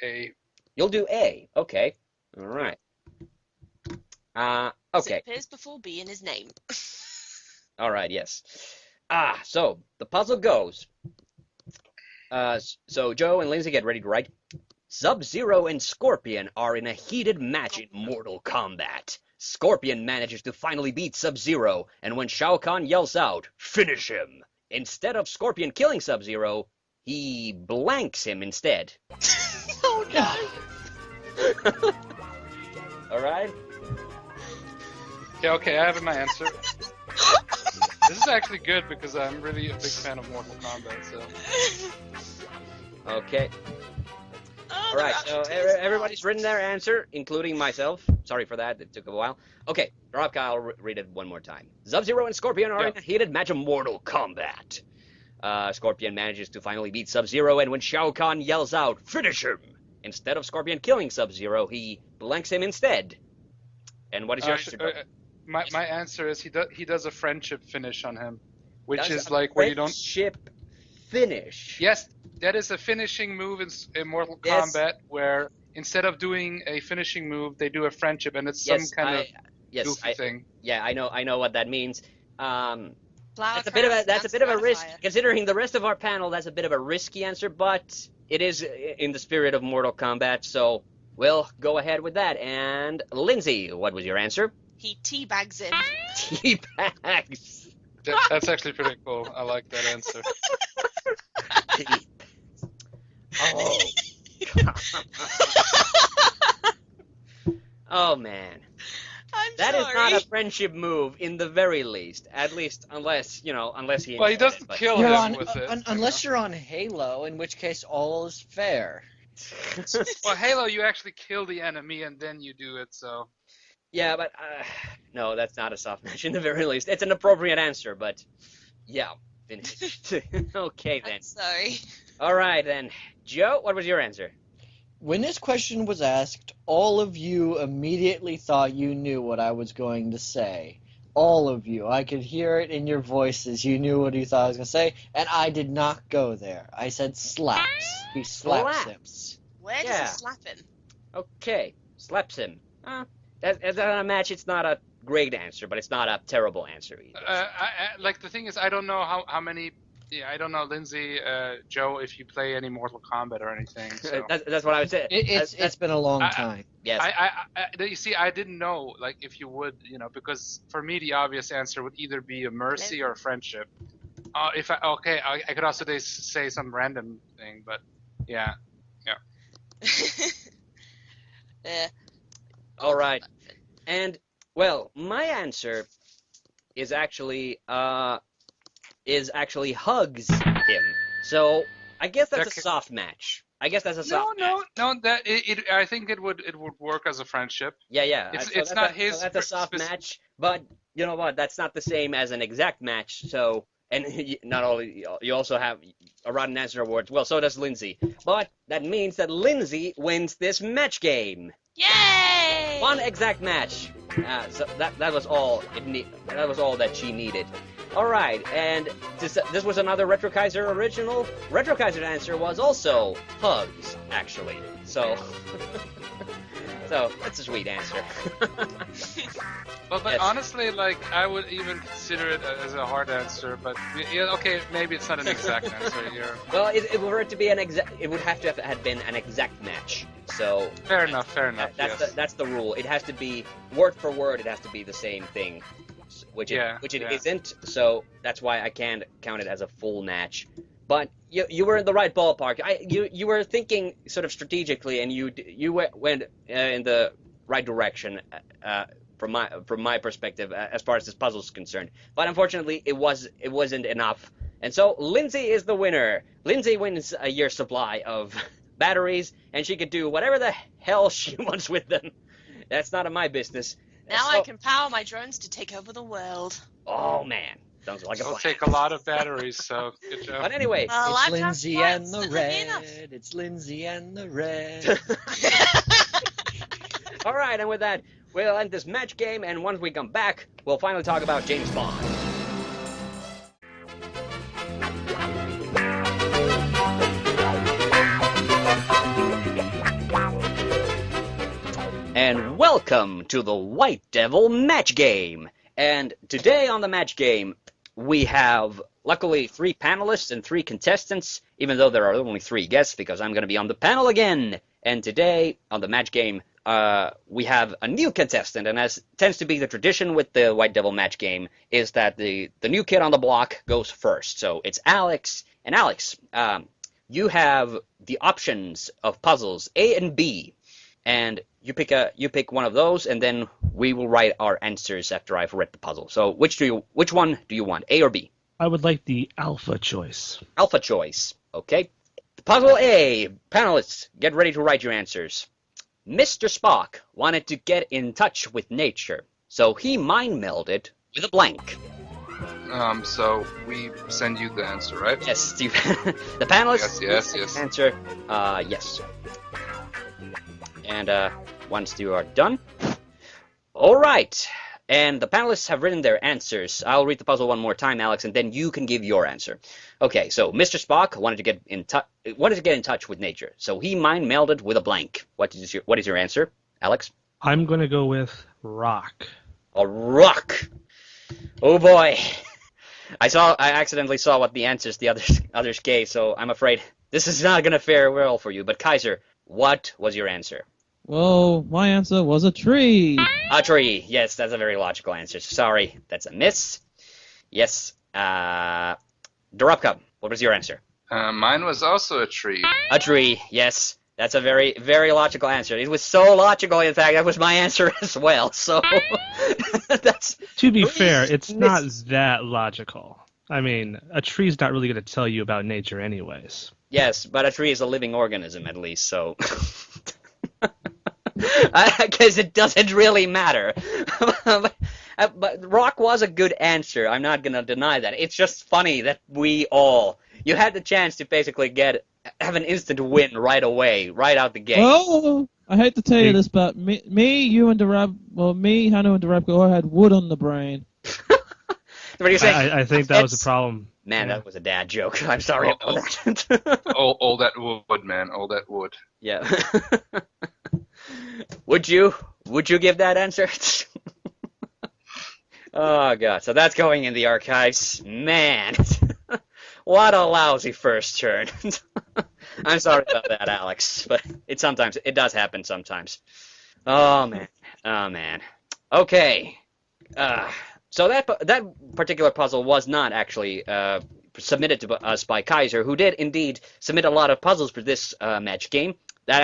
a. You'll do A. Okay. All right. So Okay. it appears before B in his name. All right. Yes. So the puzzle goes. So Joe and Lindsey get ready to write. Sub-Zero and Scorpion are in a heated match in Mortal Kombat. Scorpion manages to finally beat Sub-Zero, and when Shao Kahn yells out, "Finish him!" instead of Scorpion killing Sub-Zero, he blanks him instead. Oh no! All right? Yeah, okay, I have my answer. This is actually good because I'm really a big fan of Mortal Kombat, so. Okay. Oh, All right, the so rapture is everybody's written their answer, including myself. Sorry for that, it took a while. Okay, Darabka, I'll read it one more time. Sub-Zero and Scorpion are in a heated match of Mortal Kombat. Scorpion manages to finally beat Sub-Zero, and when Shao Kahn yells out, "Finish him!" instead of Scorpion killing Sub-Zero, he blanks him instead. And what is your answer? Joe? My answer is he does a friendship finish on him, which Does is a like where you don't. friendship finish. Yes, that is a finishing move in Mortal Yes. Kombat where instead of doing a finishing move, they do a friendship, and it's Yes, some kind of yes, goofy thing. yeah, I know what that means. Flower That's a bit of a crowns, risk, fire. considering the rest of our panel. That's a bit of a risky answer, but it is in the spirit of Mortal Kombat, so we'll go ahead with that. And Lindsay, what was your answer? He teabags him. Teabags. That's actually pretty cool. I like that answer. Oh. Oh man, I'm that is sorry. not a friendship move in the very least. At least, unless he. Well, he intended doesn't it, but- kill You're him on, with it. unless you're on Halo, in which case all is fair. Well, Halo, you actually kill the enemy and then you do it. So Yeah, but no, that's not a soft match in the very least. It's an appropriate answer, but yeah. Okay then. I'm sorry. All right then, Joe, what was your answer? When this question was asked, all of you immediately thought you knew what I was going to say. All of you. I could hear it in your voices. You knew what you thought I was going to say, and I did not go there. I said slaps. He slaps him. Slaps. Where does Yeah. he slap him? Okay, slaps him. As a match, it's not a great answer, but it's not a terrible answer either. like the thing is, I don't know how many. Yeah, I don't know, Lindsay, Joe, if you play any Mortal Kombat or anything. So. That's what I would say. It's been a long time. Yes. You see, I didn't know, like, if you would, because for me the obvious answer would either be a mercy or a friendship. I could also say some random thing, but yeah. Yeah. All right. And well, my answer is actually hugs him. So I guess that's Okay. a soft match. I guess that's a soft match. No. I think it would work as a friendship. Yeah. It's So not that's his so that's a soft spec- match, but you know what? That's not the same as an exact match. So, and not only you also have a rotten answer award. Well, so does Lindsay. But that means that Lindsay wins this match game. Yay! One exact match. So that was all that was all that she needed. All right, and this was another RetroKaiser original. RetroKaiser's answer was also hugs, actually. So So that's a sweet answer. But Yes. honestly, like I would even consider it as a hard answer. But yeah, okay, maybe it's not an exact answer here. Well, were it to be it would have to have had been an exact match. So Fair enough. Fair enough. that's Yes. that's the rule. It has to be word for word. It has to be the same thing, which it Yeah. isn't. So that's why I can't count it as a full match. But you were in the right ballpark. You were thinking sort of strategically, and you went in the right direction from my perspective as far as this puzzle is concerned. But unfortunately, it wasn't enough. And so Lindsey is the winner. Lindsey wins a year's supply of batteries, and she can do whatever the hell she wants with them. That's none of my business. Now So- I can power my drones to take over the world. Oh man, sounds like a It'll plan. take a lot of batteries, so good job. But anyway, Well, It's I've got Lindsay plans, and the that'd be enough. red. It's Lindsay and the red. all right, and with that, we'll end this match game, and once we come back, we'll finally talk about James Bond. And welcome to the White Devil match game. And today on the match game, we have luckily 3 panelists and 3 contestants, even though there are only 3 guests because I'm going to be on the panel again. And today on the match game, we have a new contestant, and as tends to be the tradition with the White Devil match game, is that the new kid on the block goes first. So it's Alex, and Alex, you have the options of puzzles A and B, and you pick one of those, and then we will write our answers after I've read the puzzle. So which one do you want, A or B? I would like the alpha choice. Alpha choice. Okay. Puzzle A. Panelists, get ready to write your answers. Mr. Spock wanted to get in touch with nature, so he mind melded with a blank. So we send you the answer, right? Yes, Steve. The panelists Yes. answer yes. And once you are done, all right. And the panelists have written their answers. I'll read the puzzle one more time, Alex, and then you can give your answer. Okay, so Mr. Spock wanted to get in touch with nature, so he mind melded with a blank. What is your answer, Alex? I'm going to go with rock. A rock. Oh boy. I accidentally saw what the answers the others gave, so I'm afraid this is not gonna fare well for you. But Kaiser, what was your answer? Well, my answer was a tree. A tree. Yes, that's a very logical answer. Sorry, that's a miss. Yes. Darabka, what was your answer? Mine was also a tree. A tree. Yes. That's a very, very logical answer. It was so logical, in fact, that was my answer as well. So, that's... To be fair, it's not that logical. I mean, a tree's not really going to tell you about nature anyways. Yes, but a tree is a living organism, at least, so... I guess it doesn't really matter. But rock was a good answer. I'm not going to deny that. It's just funny that you had the chance to basically have an instant win right away, right out the gate. Well, I hate to tell you this, but me, Hannu, and Darabka all had wood on the brain. What are you saying? I think that was the problem. Man, Yeah. that was a dad joke. I'm sorry about that. all that wood, man. All that wood. Yeah. Would you give that answer? Oh god, so that's going in the archives. Man, what a lousy first turn. I'm sorry about that, Alex, but it does happen sometimes. Oh man. Okay. So that particular puzzle was not actually submitted to us by Kaiser, who did indeed submit a lot of puzzles for this match game. That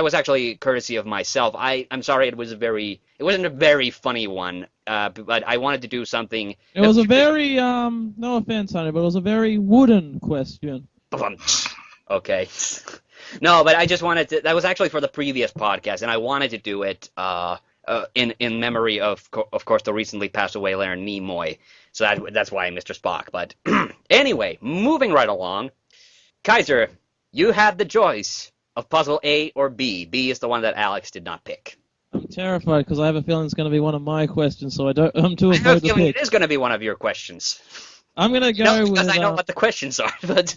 was actually courtesy of myself. I'm sorry, it wasn't a very funny one, but I wanted to do something. It was a very, no offense, Hannu, but it was a very wooden question. Okay. No, but I just wanted to. That was actually for the previous podcast, and I wanted to do it in memory of course, the recently passed away Leonard Nimoy. So that's why Mr. Spock. But anyway, moving right along, Kaiser, you have the choice of puzzle A or B. B is the one that Alex did not pick. I'm terrified because I have a feeling it's going to be one of my questions, so I'm too I have a afraid to feeling pick. it is going to be one of your questions. I'm going to go Because with... I know what the questions are, but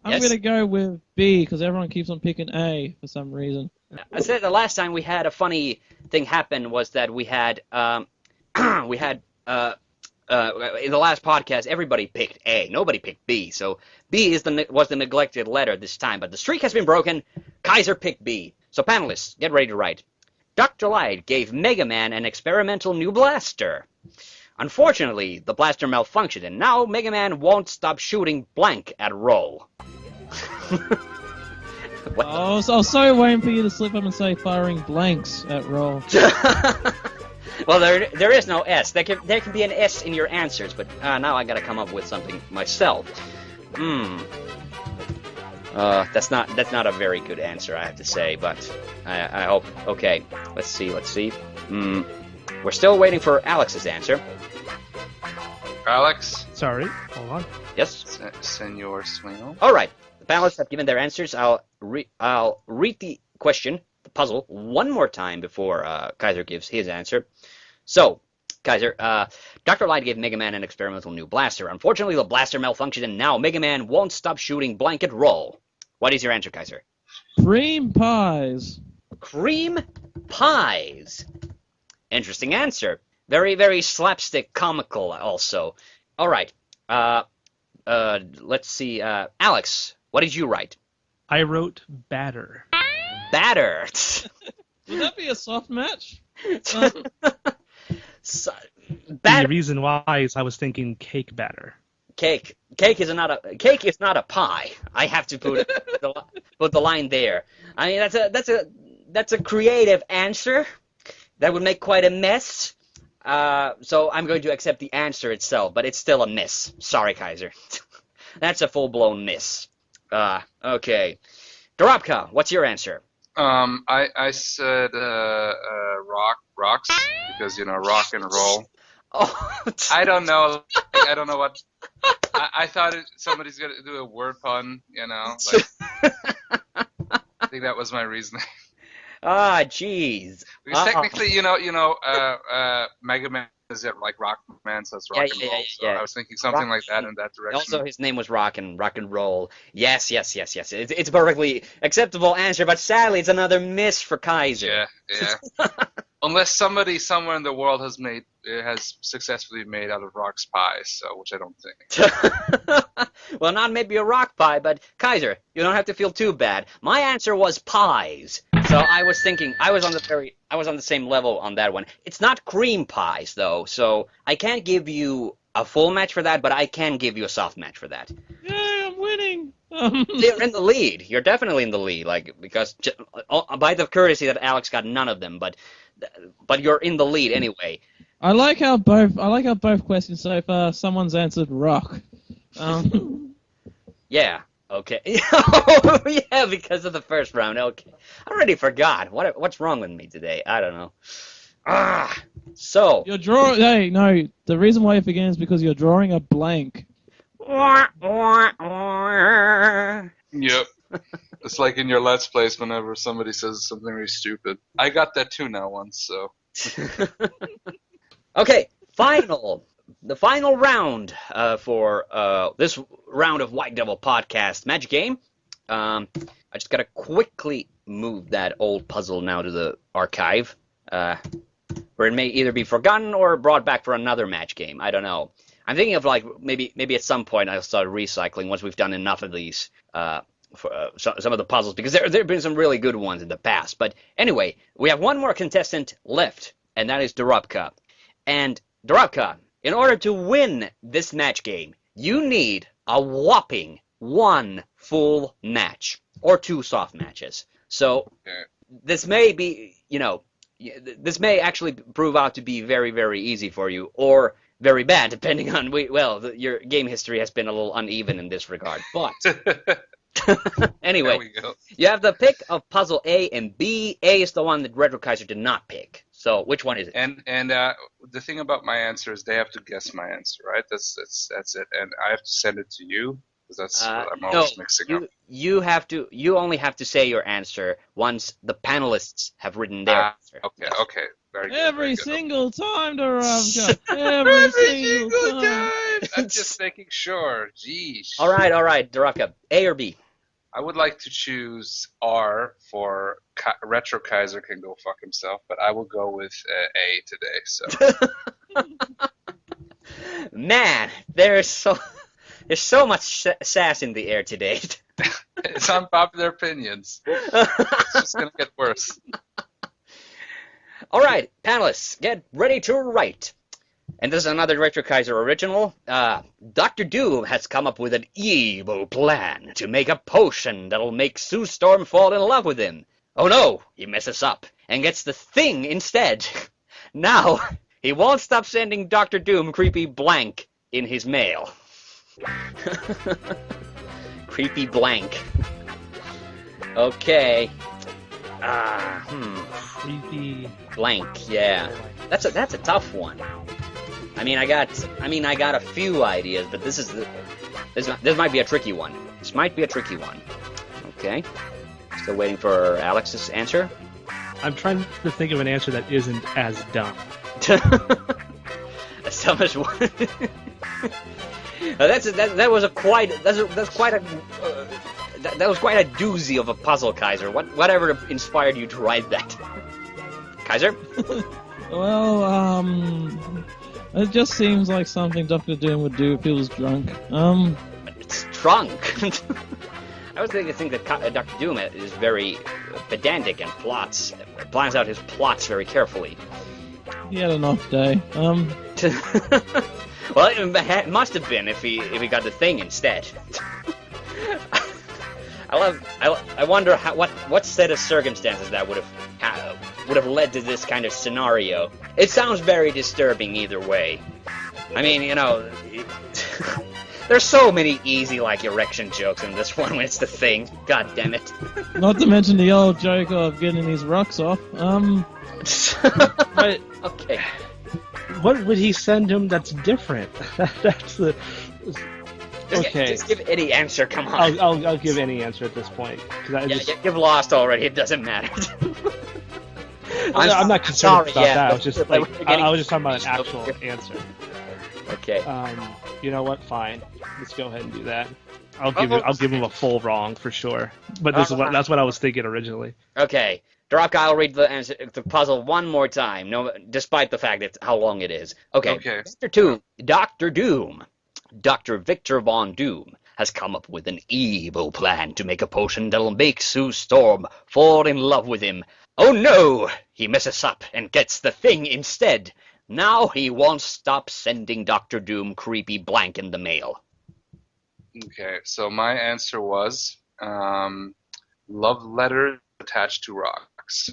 I'm Yes? gonna go with B because everyone keeps on picking A for some reason. I said the last time we had a funny thing happen was that we had we had in the last podcast everybody picked A, nobody picked B. So B was the neglected letter this time, but the streak has been broken. Kaiser picked B. So panelists, get ready to write. Dr. Light gave Mega Man an experimental new blaster. Unfortunately, the blaster malfunctioned, and now Mega Man won't stop shooting blank at roll. I was so waiting for you to slip up and say firing blanks at roll. Well, there is no S. There can be an S in your answers, but now I gotta come up with something myself. That's not a very good answer, I have to say, but I hope. Okay, let's see. We're still waiting for Alex's answer. Alex? Sorry, hold on. Yes? Senor Swingle? All right. The panelists have given their answers. I'll read the question, the puzzle, one more time before Kaiser gives his answer. So, Kaiser, Dr. Light gave Mega Man an experimental new blaster. Unfortunately, the blaster malfunctioned, and now Mega Man won't stop shooting blanket roll. What is your answer, Kaiser? Cream pies. Cream pies. Interesting answer. Very, very slapstick comical also. All right. Let's see. Alex, what did you write? I wrote batter. Batter. Would that be a soft match? The reason why is I was thinking cake batter. Cake is not a pie. I have to put the line there. I mean that's a creative answer. That would make quite a mess. So I'm going to accept the answer itself, but it's still a miss. Sorry, Kaiser. That's a full-blown miss. Okay. Darabka, what's your answer? I said rocks because rock and roll. Oh, I don't know. I don't know what. I thought somebody's gonna do a word pun. Like, I think that was my reasoning. Ah, jeez. Because technically, Mega Man is like Rock Man, so it's rock and roll. So I was thinking something like that in that direction. Also, his name was Rock and Roll. Yes. It's a perfectly acceptable answer, but sadly, it's another miss for Kaiser. Yeah. Unless somebody somewhere in the world has successfully made out of rocks pies, so which I don't think. Well, not maybe a rock pie, but Kaiser, you don't have to feel too bad. My answer was pies. So I was thinking, I was on the same level on that one. It's not cream pies though, so I can't give you a full match for that, but I can give you a soft match for that. Yay, I'm winning! You're in the lead. You're definitely in the lead, because by the courtesy that Alex got none of them, but you're in the lead anyway. I like how both questions so far someone's answered rock. Yeah. Okay. Oh, yeah, because of the first round. Okay. I already forgot. What's wrong with me today? I don't know. So. You're drawing. Hey, no. The reason why you're forgetting is because you're drawing a blank. Yep. It's like in your Let's Plays whenever somebody says something really stupid. I got that too now once, so. Okay, the final round for this round of White Devil Podcast Magic Game. I just gotta quickly move that old puzzle now to the archive, where it may either be forgotten or brought back for another match game. I don't know. I'm thinking of maybe at some point I'll start recycling once we've done enough of these. For some of the puzzles, because there have been some really good ones in the past. But anyway, we have one more contestant left, and that is Darabka. And Darabka, in order to win this match game, you need a whopping 1 full match, or 2 soft matches. So this may be, this may actually prove out to be very, very easy for you, or very bad, depending on, your game history has been a little uneven in this regard. But anyway, you have the pick of puzzle A and B. A is the one that RetroKaiser did not pick. So which one is it? And the thing about my answer is they have to guess my answer, right? That's it. And I have to send it to you because that's what I'm always mixing up. You only have to say your answer once the panelists have written their answer. Okay. Very good, Every very good. single time, Darabka. Every single time. I'm just making sure. Jeez. All right, Darabka. A or B? I would like to choose R for RetroKaiser can go fuck himself, but I will go with A today. So Man, there's so much sass in the air today. it's unpopular opinions. It's just gonna get worse. All right, panelists, get ready to write. And this is another RetroKaiser original. Dr. Doom has come up with an evil plan to make a potion that'll make Sue Storm fall in love with him. Oh no, he messes up and gets the thing instead. Now, he won't stop sending Dr. Doom creepy blank in his mail. Creepy blank. Okay. Creepy blank, yeah. That's a tough one. I mean, I got a few ideas, but this might be a tricky one. This might be a tricky one. Okay. Still waiting for Alex's answer. I'm trying to think of an answer that isn't as dumb. As dumb as one. That was quite a doozy of a puzzle, Kaiser. Whatever inspired you to write that, Kaiser? Well, it just seems like something Dr. Doom would do if he was drunk. But it's drunk. I was thinking that Dr. Doom is very pedantic and plans out his plots very carefully. He had an off day. Well, it must have been if he got the thing instead. I wonder what set of circumstances that would have led to this kind of scenario. It sounds very disturbing either way. I mean, you know, there's so many easy erection jokes in this one when it's the thing. God damn it. Not to mention the old joke of getting these rocks off. But okay. What would he send him that's different? That's the. Okay. Just give any answer, come on. I'll give any answer at this point. You've lost already, it doesn't matter. I'm not concerned about that. Yeah, I was just talking about an actual answer. Okay. You know what? Fine. Let's go ahead and do that. I'll give him a full wrong for sure. But that's what I was thinking originally. Okay. Darabka, I'll read the puzzle one more time, despite the fact that how long it is. Okay. Dr. Doom. Dr. Victor Von Doom has come up with an evil plan to make a potion that'll make Sue Storm fall in love with him. Oh no! He messes up and gets the thing instead. Now he won't stop sending Dr. Doom creepy blank in the mail. Okay, so my answer was love letters attached to rocks.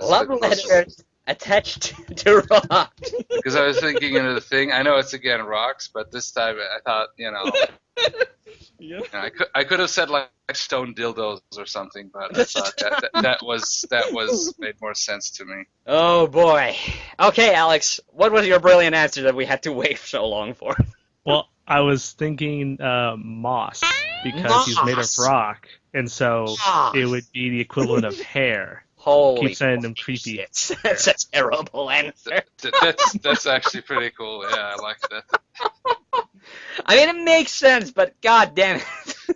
Love letters attached to rocks. Because I was thinking of the thing. I know it's again rocks, but this time I thought, I could have said stone dildos or something, but I thought that was made more sense to me. Oh boy. Okay, Alex, what was your brilliant answer that we had to wait so long for? Well, I was thinking moss because he's made of rock, and so it would be the equivalent of hair. Holy Keep sending them creepy. Shit. That's a terrible answer. That's actually pretty cool. Yeah, I like that. I mean, it makes sense, but god damn it.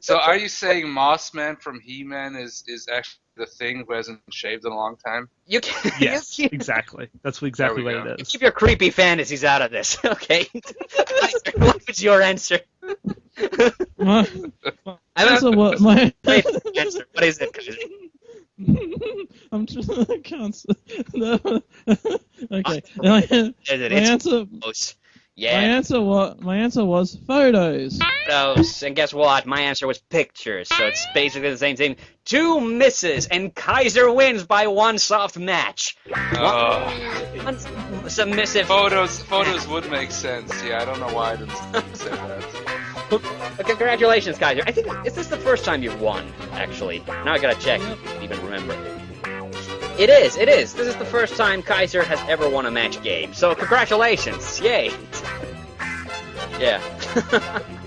So are you saying Moss Man from He-Man is actually the Thing who hasn't shaved in a long time? You can, yes, exactly. That's exactly what it is. Keep your creepy fantasies out of this, okay? What was your answer? My answer was my. What is it? I'm just I can't. No. Okay. My answer. Yeah. My answer was photos. Photos, and guess what? My answer was pictures. So it's basically the same thing. 2 misses, and Kaiser wins by 1 soft match. One submissive. Photos would make sense. Yeah, I don't know why I didn't say that. Congratulations, Kaiser. I think is this the first time you've won? Actually, now I gotta check. I don't even remember. It is. This is the first time Kaiser has ever won a match game. So congratulations! Yay! Yeah.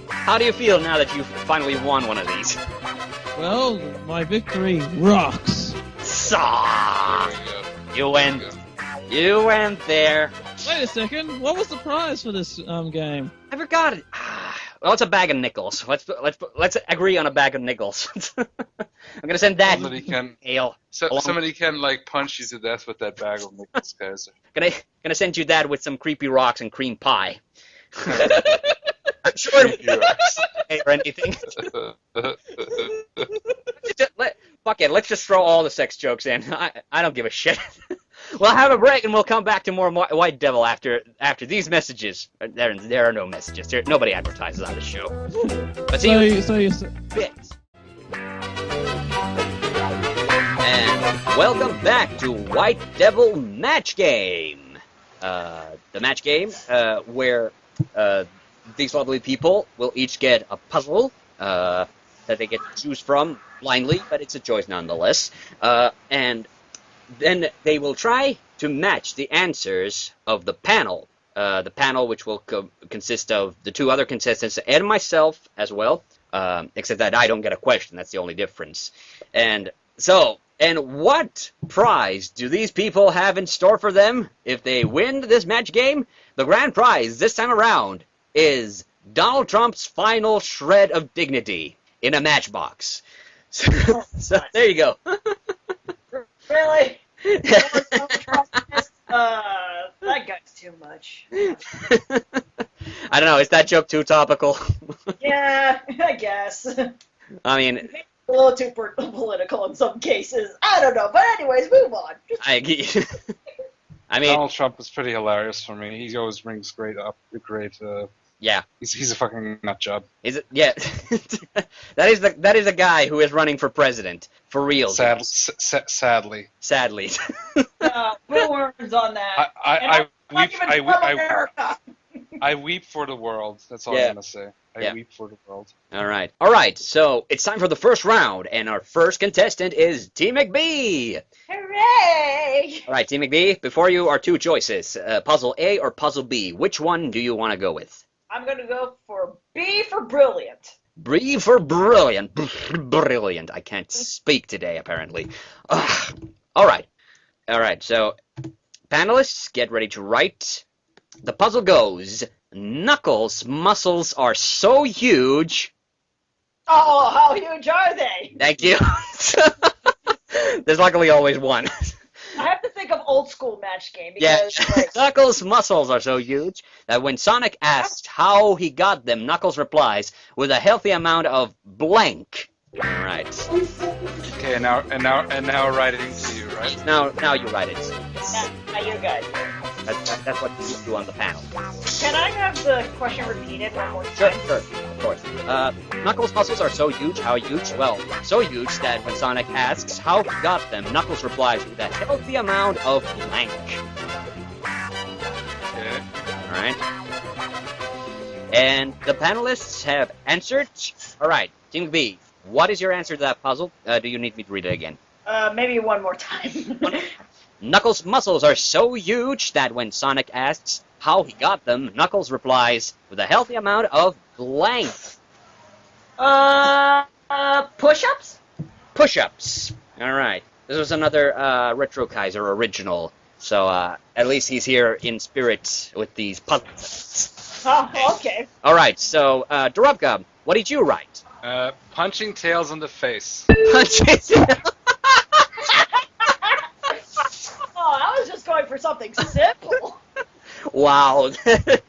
How do you feel now that you've finally won one of these? Well, my victory rocks. You win. You went there. Wait a second. What was the prize for this game? I forgot it. Well, it's a bag of nickels. Let's agree on a bag of nickels. I'm gonna send that. Somebody can, Ale. somebody can like punch you to death with that bag of nickels, Kaiser. Gonna send you that with some creepy rocks and cream pie. I'm sure it'll be or anything. Fuck it, let's just throw all the sex jokes in. I don't give a shit. We'll have a break and we'll come back to more White Devil after these messages. There are no messages. Nobody advertises on the show. But see you bit. And welcome back to White Devil Match Game. The match game where these lovely people will each get a puzzle that they get to choose from blindly, but it's a choice nonetheless. And then they will try to match the answers of the panel. The panel which will consist of the two other contestants and myself as well, except that I don't get a question. That's the only difference. And what prize do these people have in store for them if they win this match game? The grand prize this time around is Donald Trump's final shred of dignity in a matchbox. So there you go. Really? That guy's too much. I don't know, is that joke too topical? Yeah, I guess. I mean, a little too political in some cases. I don't know, but anyways, move on. I mean, Donald Trump is pretty hilarious for me. He always brings great. Yeah. He's a fucking nut job. Is it? Yeah. that is a guy who is running for president for real. Sadly. Sadly. Bill Warren's on that. I weep for the world. That's all I'm gonna say. I weep for the world. All right. So it's time for the first round, and our first contestant is TMcBee. Hooray! All right, TMcBee. Before you are two choices: puzzle A or puzzle B. Which one do you want to go with? I'm gonna go for B for brilliant. B for brilliant. Brilliant. I can't speak today, apparently. All right. So, panelists, get ready to write. The puzzle goes: Knuckles' muscles are so huge. Oh, how huge are they? Thank you. There's luckily always one. I have to think of old school match game because Knuckles' muscles are so huge that when Sonic asks how he got them, Knuckles replies with a healthy amount of blank. All right. Okay, now writing to you, right? Now you write it. Now you're good. That's what you do on the panel. Can I have the question repeated one more time? Sure, of course. Knuckles' muscles are so huge. How huge? Well, so huge that when Sonic asks how he got them, Knuckles replies with a healthy amount of blank. Okay. Alright. And the panelists have answered. Alright, Team B, what is your answer to that puzzle? Do you need me to read it again? Maybe one more time. Knuckles' muscles are so huge that when Sonic asks how he got them, Knuckles replies with a healthy amount of blank. Push-ups? Push-ups. Alright. This was another RetroKaiser original, so at least he's here in spirit with these puzzles. Oh, okay. Alright, so, Darabka, what did you write? Punching tails in the face. Punching Oh, I was just going for something simple. Wow.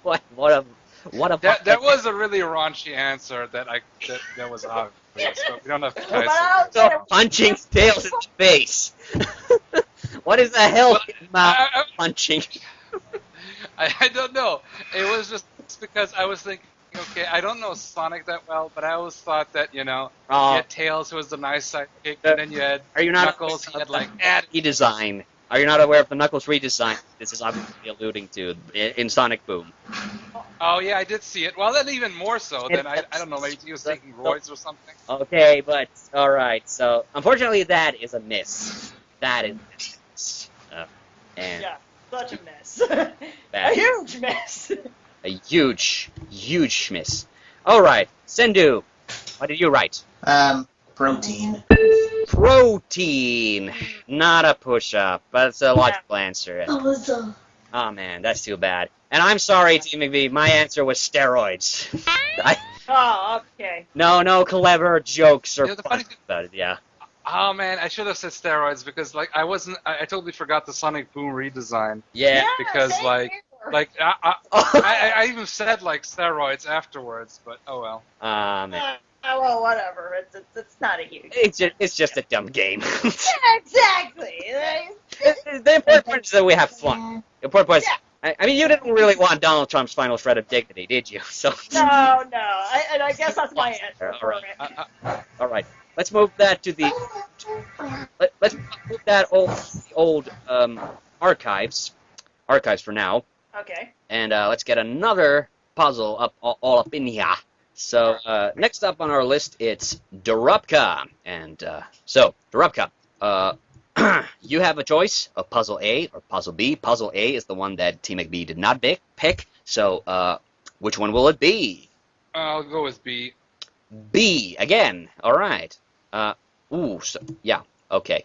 what a That was a really raunchy answer that was obvious, but we don't have to so punching tails in the face. What is the hell punching? I don't know. It was just because I was thinking, okay, I don't know Sonic that well, but I always thought that, you had Tails, who was the nice sidekick, and then you had Knuckles, he had like redesign. Are you not aware of the Knuckles redesign this is obviously alluding to in Sonic Boom? Oh yeah, I did see it. Well, then even more so than I don't know, maybe he was taking roids or something. Okay, but alright, so unfortunately that is a miss. That is a miss. Yeah, such a mess. A huge mess. A huge miss. Alright, Cendoo, what did you write? Protein. protein, not a push-up. But it's a logical answer. Oh man, that's too bad. And I'm sorry, TMcBee, my answer was steroids. Oh, okay. No clever jokes or The funny thing, about it, yeah. oh man, I should have said steroids because like I totally forgot the Sonic Boom redesign. Yeah. Because same like here. like I even said like steroids afterwards, but oh well. Man. Well, whatever. It's not a huge. It's just a dumb game. Yeah, exactly. The important part is that we have fun. The important part is, I mean, you didn't really want Donald Trump's final shred of dignity, did you? So. No. I guess that's my answer. All right. Let's move that to the. Let's move that old archives for now. Okay. And let's get another puzzle all up in here. So next up on our list, it's Darabka. And so, Darabka, you have a choice of puzzle A or puzzle B. Puzzle A is the one that TMcBee did not pick. So which one will it be? I'll go with B. B again. All right. Yeah. Okay.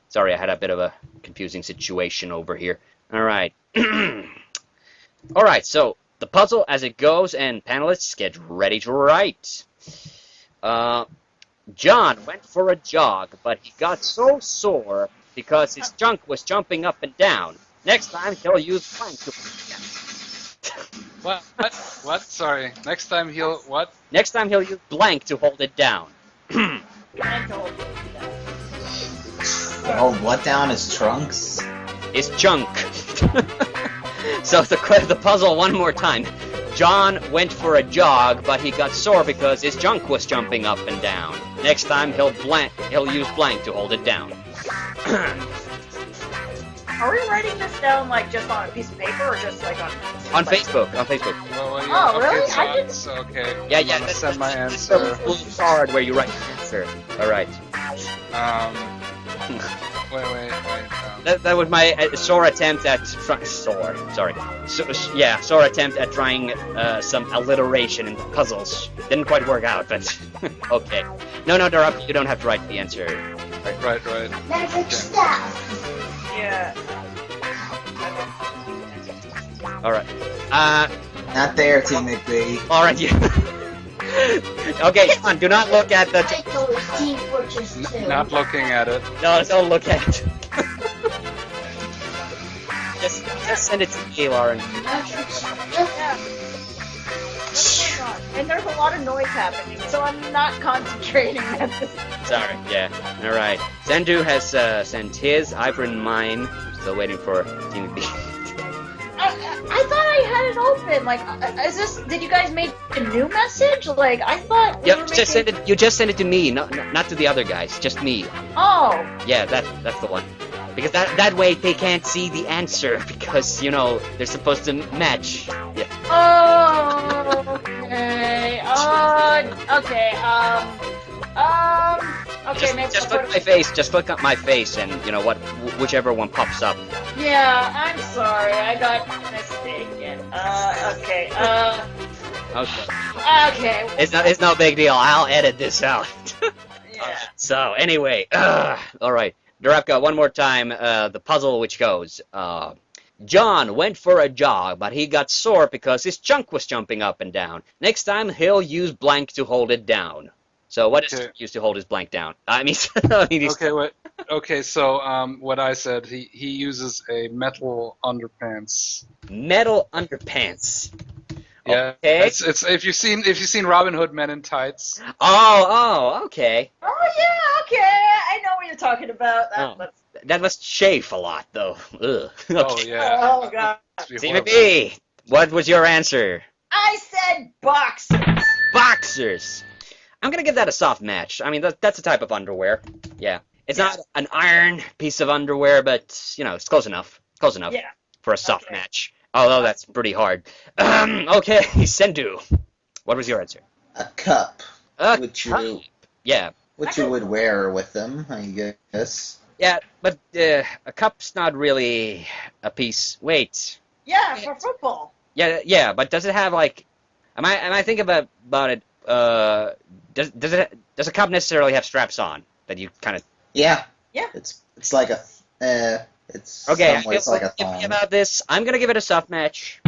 Sorry, I had a bit of a confusing situation over here. All right. All right. So the puzzle as it goes, and panelists get ready to write. John went for a jog, but he got so sore because his junk was jumping up and down. Next time he'll use plank to. What? Sorry. Next time he'll what? Next time he'll use blank to hold it down. Hold what down? His trunks? His junk. So the puzzle one more time. John went for a jog, but he got sore because his junk was jumping up and down. Next time he'll use blank to hold it down. Are we writing this down like just on a piece of paper or just like on Facebook? On Facebook. Well, yeah, oh, really? So, I didn't. So, okay. Yeah. I'm gonna send my answer. A blue card where you write your answer. All right. Wait. That was my sore attempt at sore attempt at trying some alliteration in the puzzles. Didn't quite work out, but okay. No, Darabka, you don't have to write the answer. Right. Magic stuff. Yeah. All right. Not there, TMcBee. All right. Okay, come on. Do not look at the. Not looking at it. No, don't look at it. just send it to me, Lauren. And there's a lot of noise happening, so I'm not concentrating at this. Sorry. Yeah. All right. Cendoo has sent his. I've written mine. I'm still waiting for TMcBee. I thought I had it open. Like, is this? Did you guys make a new message? Like, I thought. Yep. You just send it to me, not to the other guys. Just me. Oh. Yeah. That's the one. Because that way they can't see the answer because they're supposed to match. Yeah. Oh. Okay. Okay. Okay. Just click my face. Just click on my face, and whichever one pops up. Yeah. I'm sorry. I got mistaken. Okay. Okay. It's no big deal. I'll edit this out. Yeah. So anyway, all right. Darabka, one more time. The puzzle which goes. John went for a jog, but he got sore because his junk was jumping up and down. Next time he'll use blank to hold it down. So what does he use to hold his blank down? Okay, wait. Okay, so what I said, he uses a metal underpants. Metal underpants. Yeah. Okay. It's if you've seen Robin Hood Men in Tights. Oh, okay. Oh yeah, okay. I know what you're talking about. That must chafe a lot, though. Ugh. Okay. Oh yeah. Oh god. TMcBee, what was your answer? I said boxers. Boxers. I'm gonna give that a soft match. I mean, that's a type of underwear. Yeah. It's not an iron piece of underwear, but it's close enough. Close enough for a soft match. Although that's pretty hard. Okay, Cendoo. What was your answer? A cup. Which Yeah. Which you would wear with them, I guess. Yeah, but a cup's not really a piece. Wait. Yeah, for football. Yeah, but does it have like? Am I thinking about it? Does a cup necessarily have straps on? that you kind of... Yeah. Yeah. It's like a it's Okay, some ways like a thinking thong. about this, I'm gonna give it a soft match.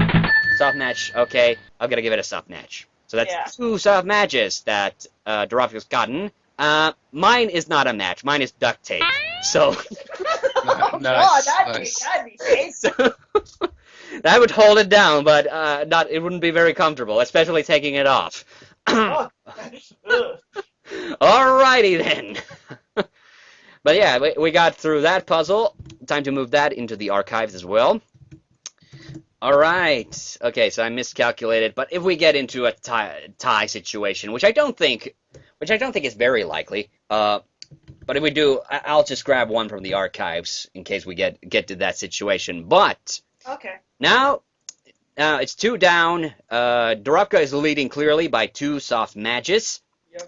Soft match, okay. I'm gonna give it a soft match. So that's Yeah. 2 soft matches that Darabka's gotten. Mine is not a match. Mine is duct tape. So... Oh, Nice, that'd nice. be painful. that would hold it down, but it wouldn't be very comfortable, especially taking it off. Oh, ugh. Alrighty then. But yeah, we got through that puzzle. Time to move that into the archives as well. Alright. Okay, so I miscalculated, but if we get into a tie situation, which I don't think is very likely, but if we do, I'll just grab one from the archives in case we get to that situation. But Okay. now it's 2 down. Darabka is leading clearly by 2 soft matches. Yes.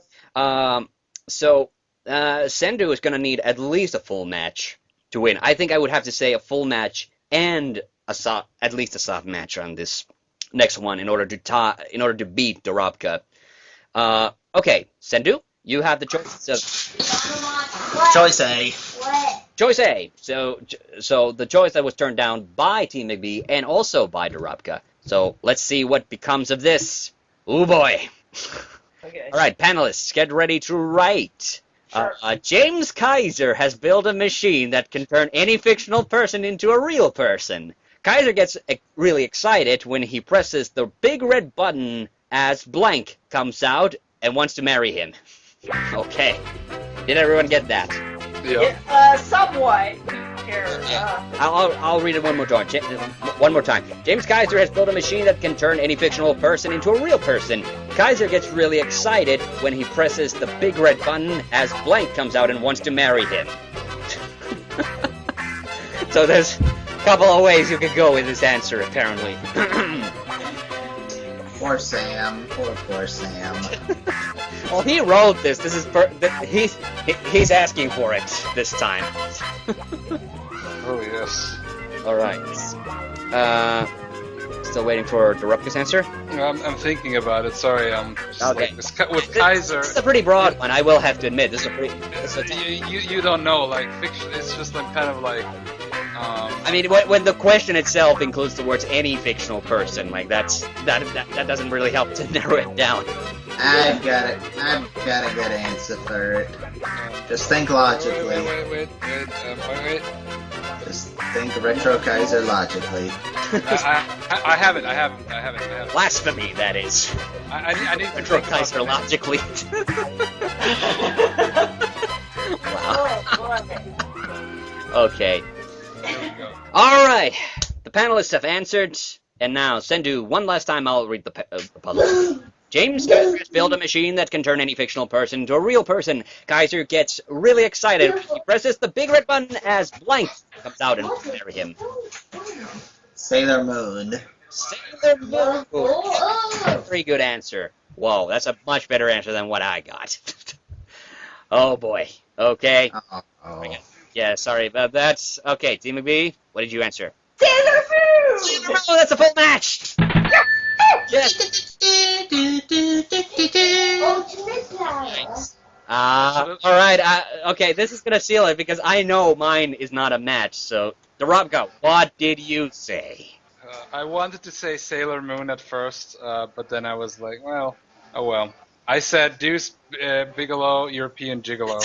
So Cendoo is going to need at least a full match to win. I think I would have to say a full match and at least a soft match on this next one in order to beat Darabka. Okay, Cendoo, you have the choice of Choice A. choice A. So the choice that was turned down by TMcBee and also by Darabka. So let's see what becomes of this. Oh boy. Okay. All right, panelists, get ready to write. Sure. James Kaiser has built a machine that can turn any fictional person into a real person. Kaiser gets really excited when he presses the big red button as blank comes out and wants to marry him. Okay. Did everyone get that? Yeah. Somewhat. Here. I'll read it one more time. James Kaiser has built a machine that can turn any fictional person into a real person. Kaiser gets really excited when he presses the big red button as blank comes out and wants to marry him. So there's a couple of ways you could go with this answer, apparently. Poor Sam. Poor Sam. Well, he wrote this. This is he's asking for it this time. Oh yes. All right. Still waiting for Darabka's answer. I'm thinking about it. Sorry, just Okay. like this, with Kaiser. This is a pretty broad one. I will have to admit. This is a pretty. You don't know, like fiction. It's just like kind of like. I mean, when the question itself includes the words any fictional person, like that doesn't really help to narrow it down. I've got a good answer for it. Just think logically. Wait. Just think RetroKaiser logically. I have it. Blasphemy, that is. I need to think about RetroKaiser it. logically. Wow. Okay. There we go. All right. The panelists have answered, and now Cendoo. One last time, I'll read the puzzle. James Kaiser has built a machine that can turn any fictional person into a real person. Kaiser gets really excited when he presses the big red button as blank comes out and wants to marry him. Sailor Moon. Sailor Moon. Very good answer. Whoa, that's a much better answer than what I got. Oh boy. Okay. Oh. Yeah, sorry about that. Okay, TMcBee, what did you answer? Sailor Moon! Oh, that's a full match! Yes! Alright, okay, this is gonna seal it because I know mine is not a match, so... Darabka, what did you say? I wanted to say Sailor Moon at first, but then I was like, well, oh well. I said Deuce Bigelow, European Gigolo.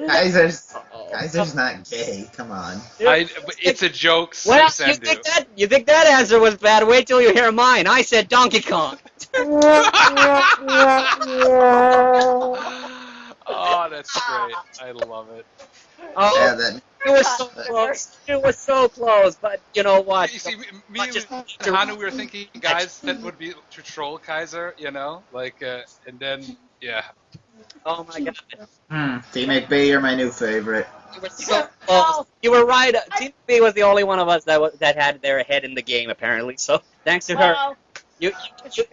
Kaiser's not gay. Come on. It's a joke. Well, Cendoo. you think that answer was bad? Wait till you hear mine. I said Donkey Kong. Oh, that's great. I love it. Oh, Yeah, that. it was so close. It was so close, but you know what? You see, me and Hannu, we were thinking, guys, that would be to troll Kaiser, you know? Like, and then, yeah. Oh my god. TMcBee, you're my new favorite. You were so close. You were right. TMcBee was the only one of us that had their head in the game, apparently. So, thanks to her, you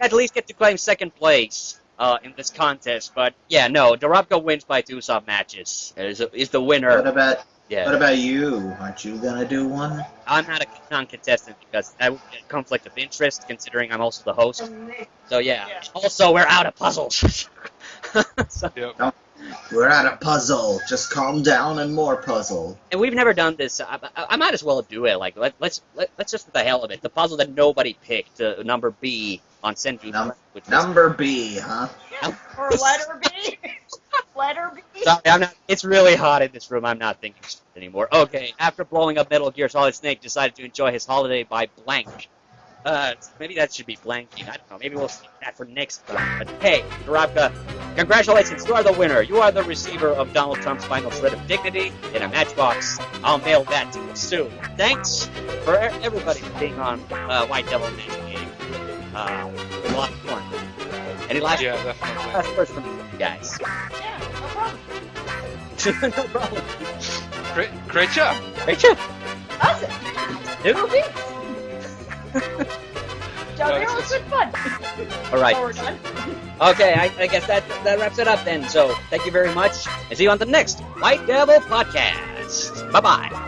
at least get to claim second place in this contest. But, yeah, no, Darabka wins by 2 soft matches. Is the winner. What about Yeah. What about you? Aren't you gonna do one? I'm not a non-contestant because that would be a conflict of interest, considering I'm also the host. So yeah. Also, we're out of puzzles. So, Yep. We're at a puzzle. Just calm down and more puzzle. and we've never done this. I might as well do it. Like let's just for the hell of it. The puzzle that nobody picked, number B on Cendoo. Number B, huh? Or letter B. Letter B. Sorry, I'm not. It's really hot in this room. I'm not thinking straight anymore. Okay, after blowing up Metal Gear Solid, Snake decided to enjoy his holiday by blank. Maybe that should be blanking. I don't know. Maybe we'll save that for next time. But hey, Darabka, congratulations. You are the winner. You are the receiver of Donald Trump's final shred of dignity in a matchbox. I'll mail that to you soon. Thanks for everybody for being on White Devil Match Game. A lot of fun. Any last words from you guys? Yeah, no problem. No problem. Great job. Great job. Awesome. Dude. John, it was good fun. All right. Oh, we're done. Okay, I guess that wraps it up then. So thank you very much, and see you on the next White Devil podcast. Bye bye.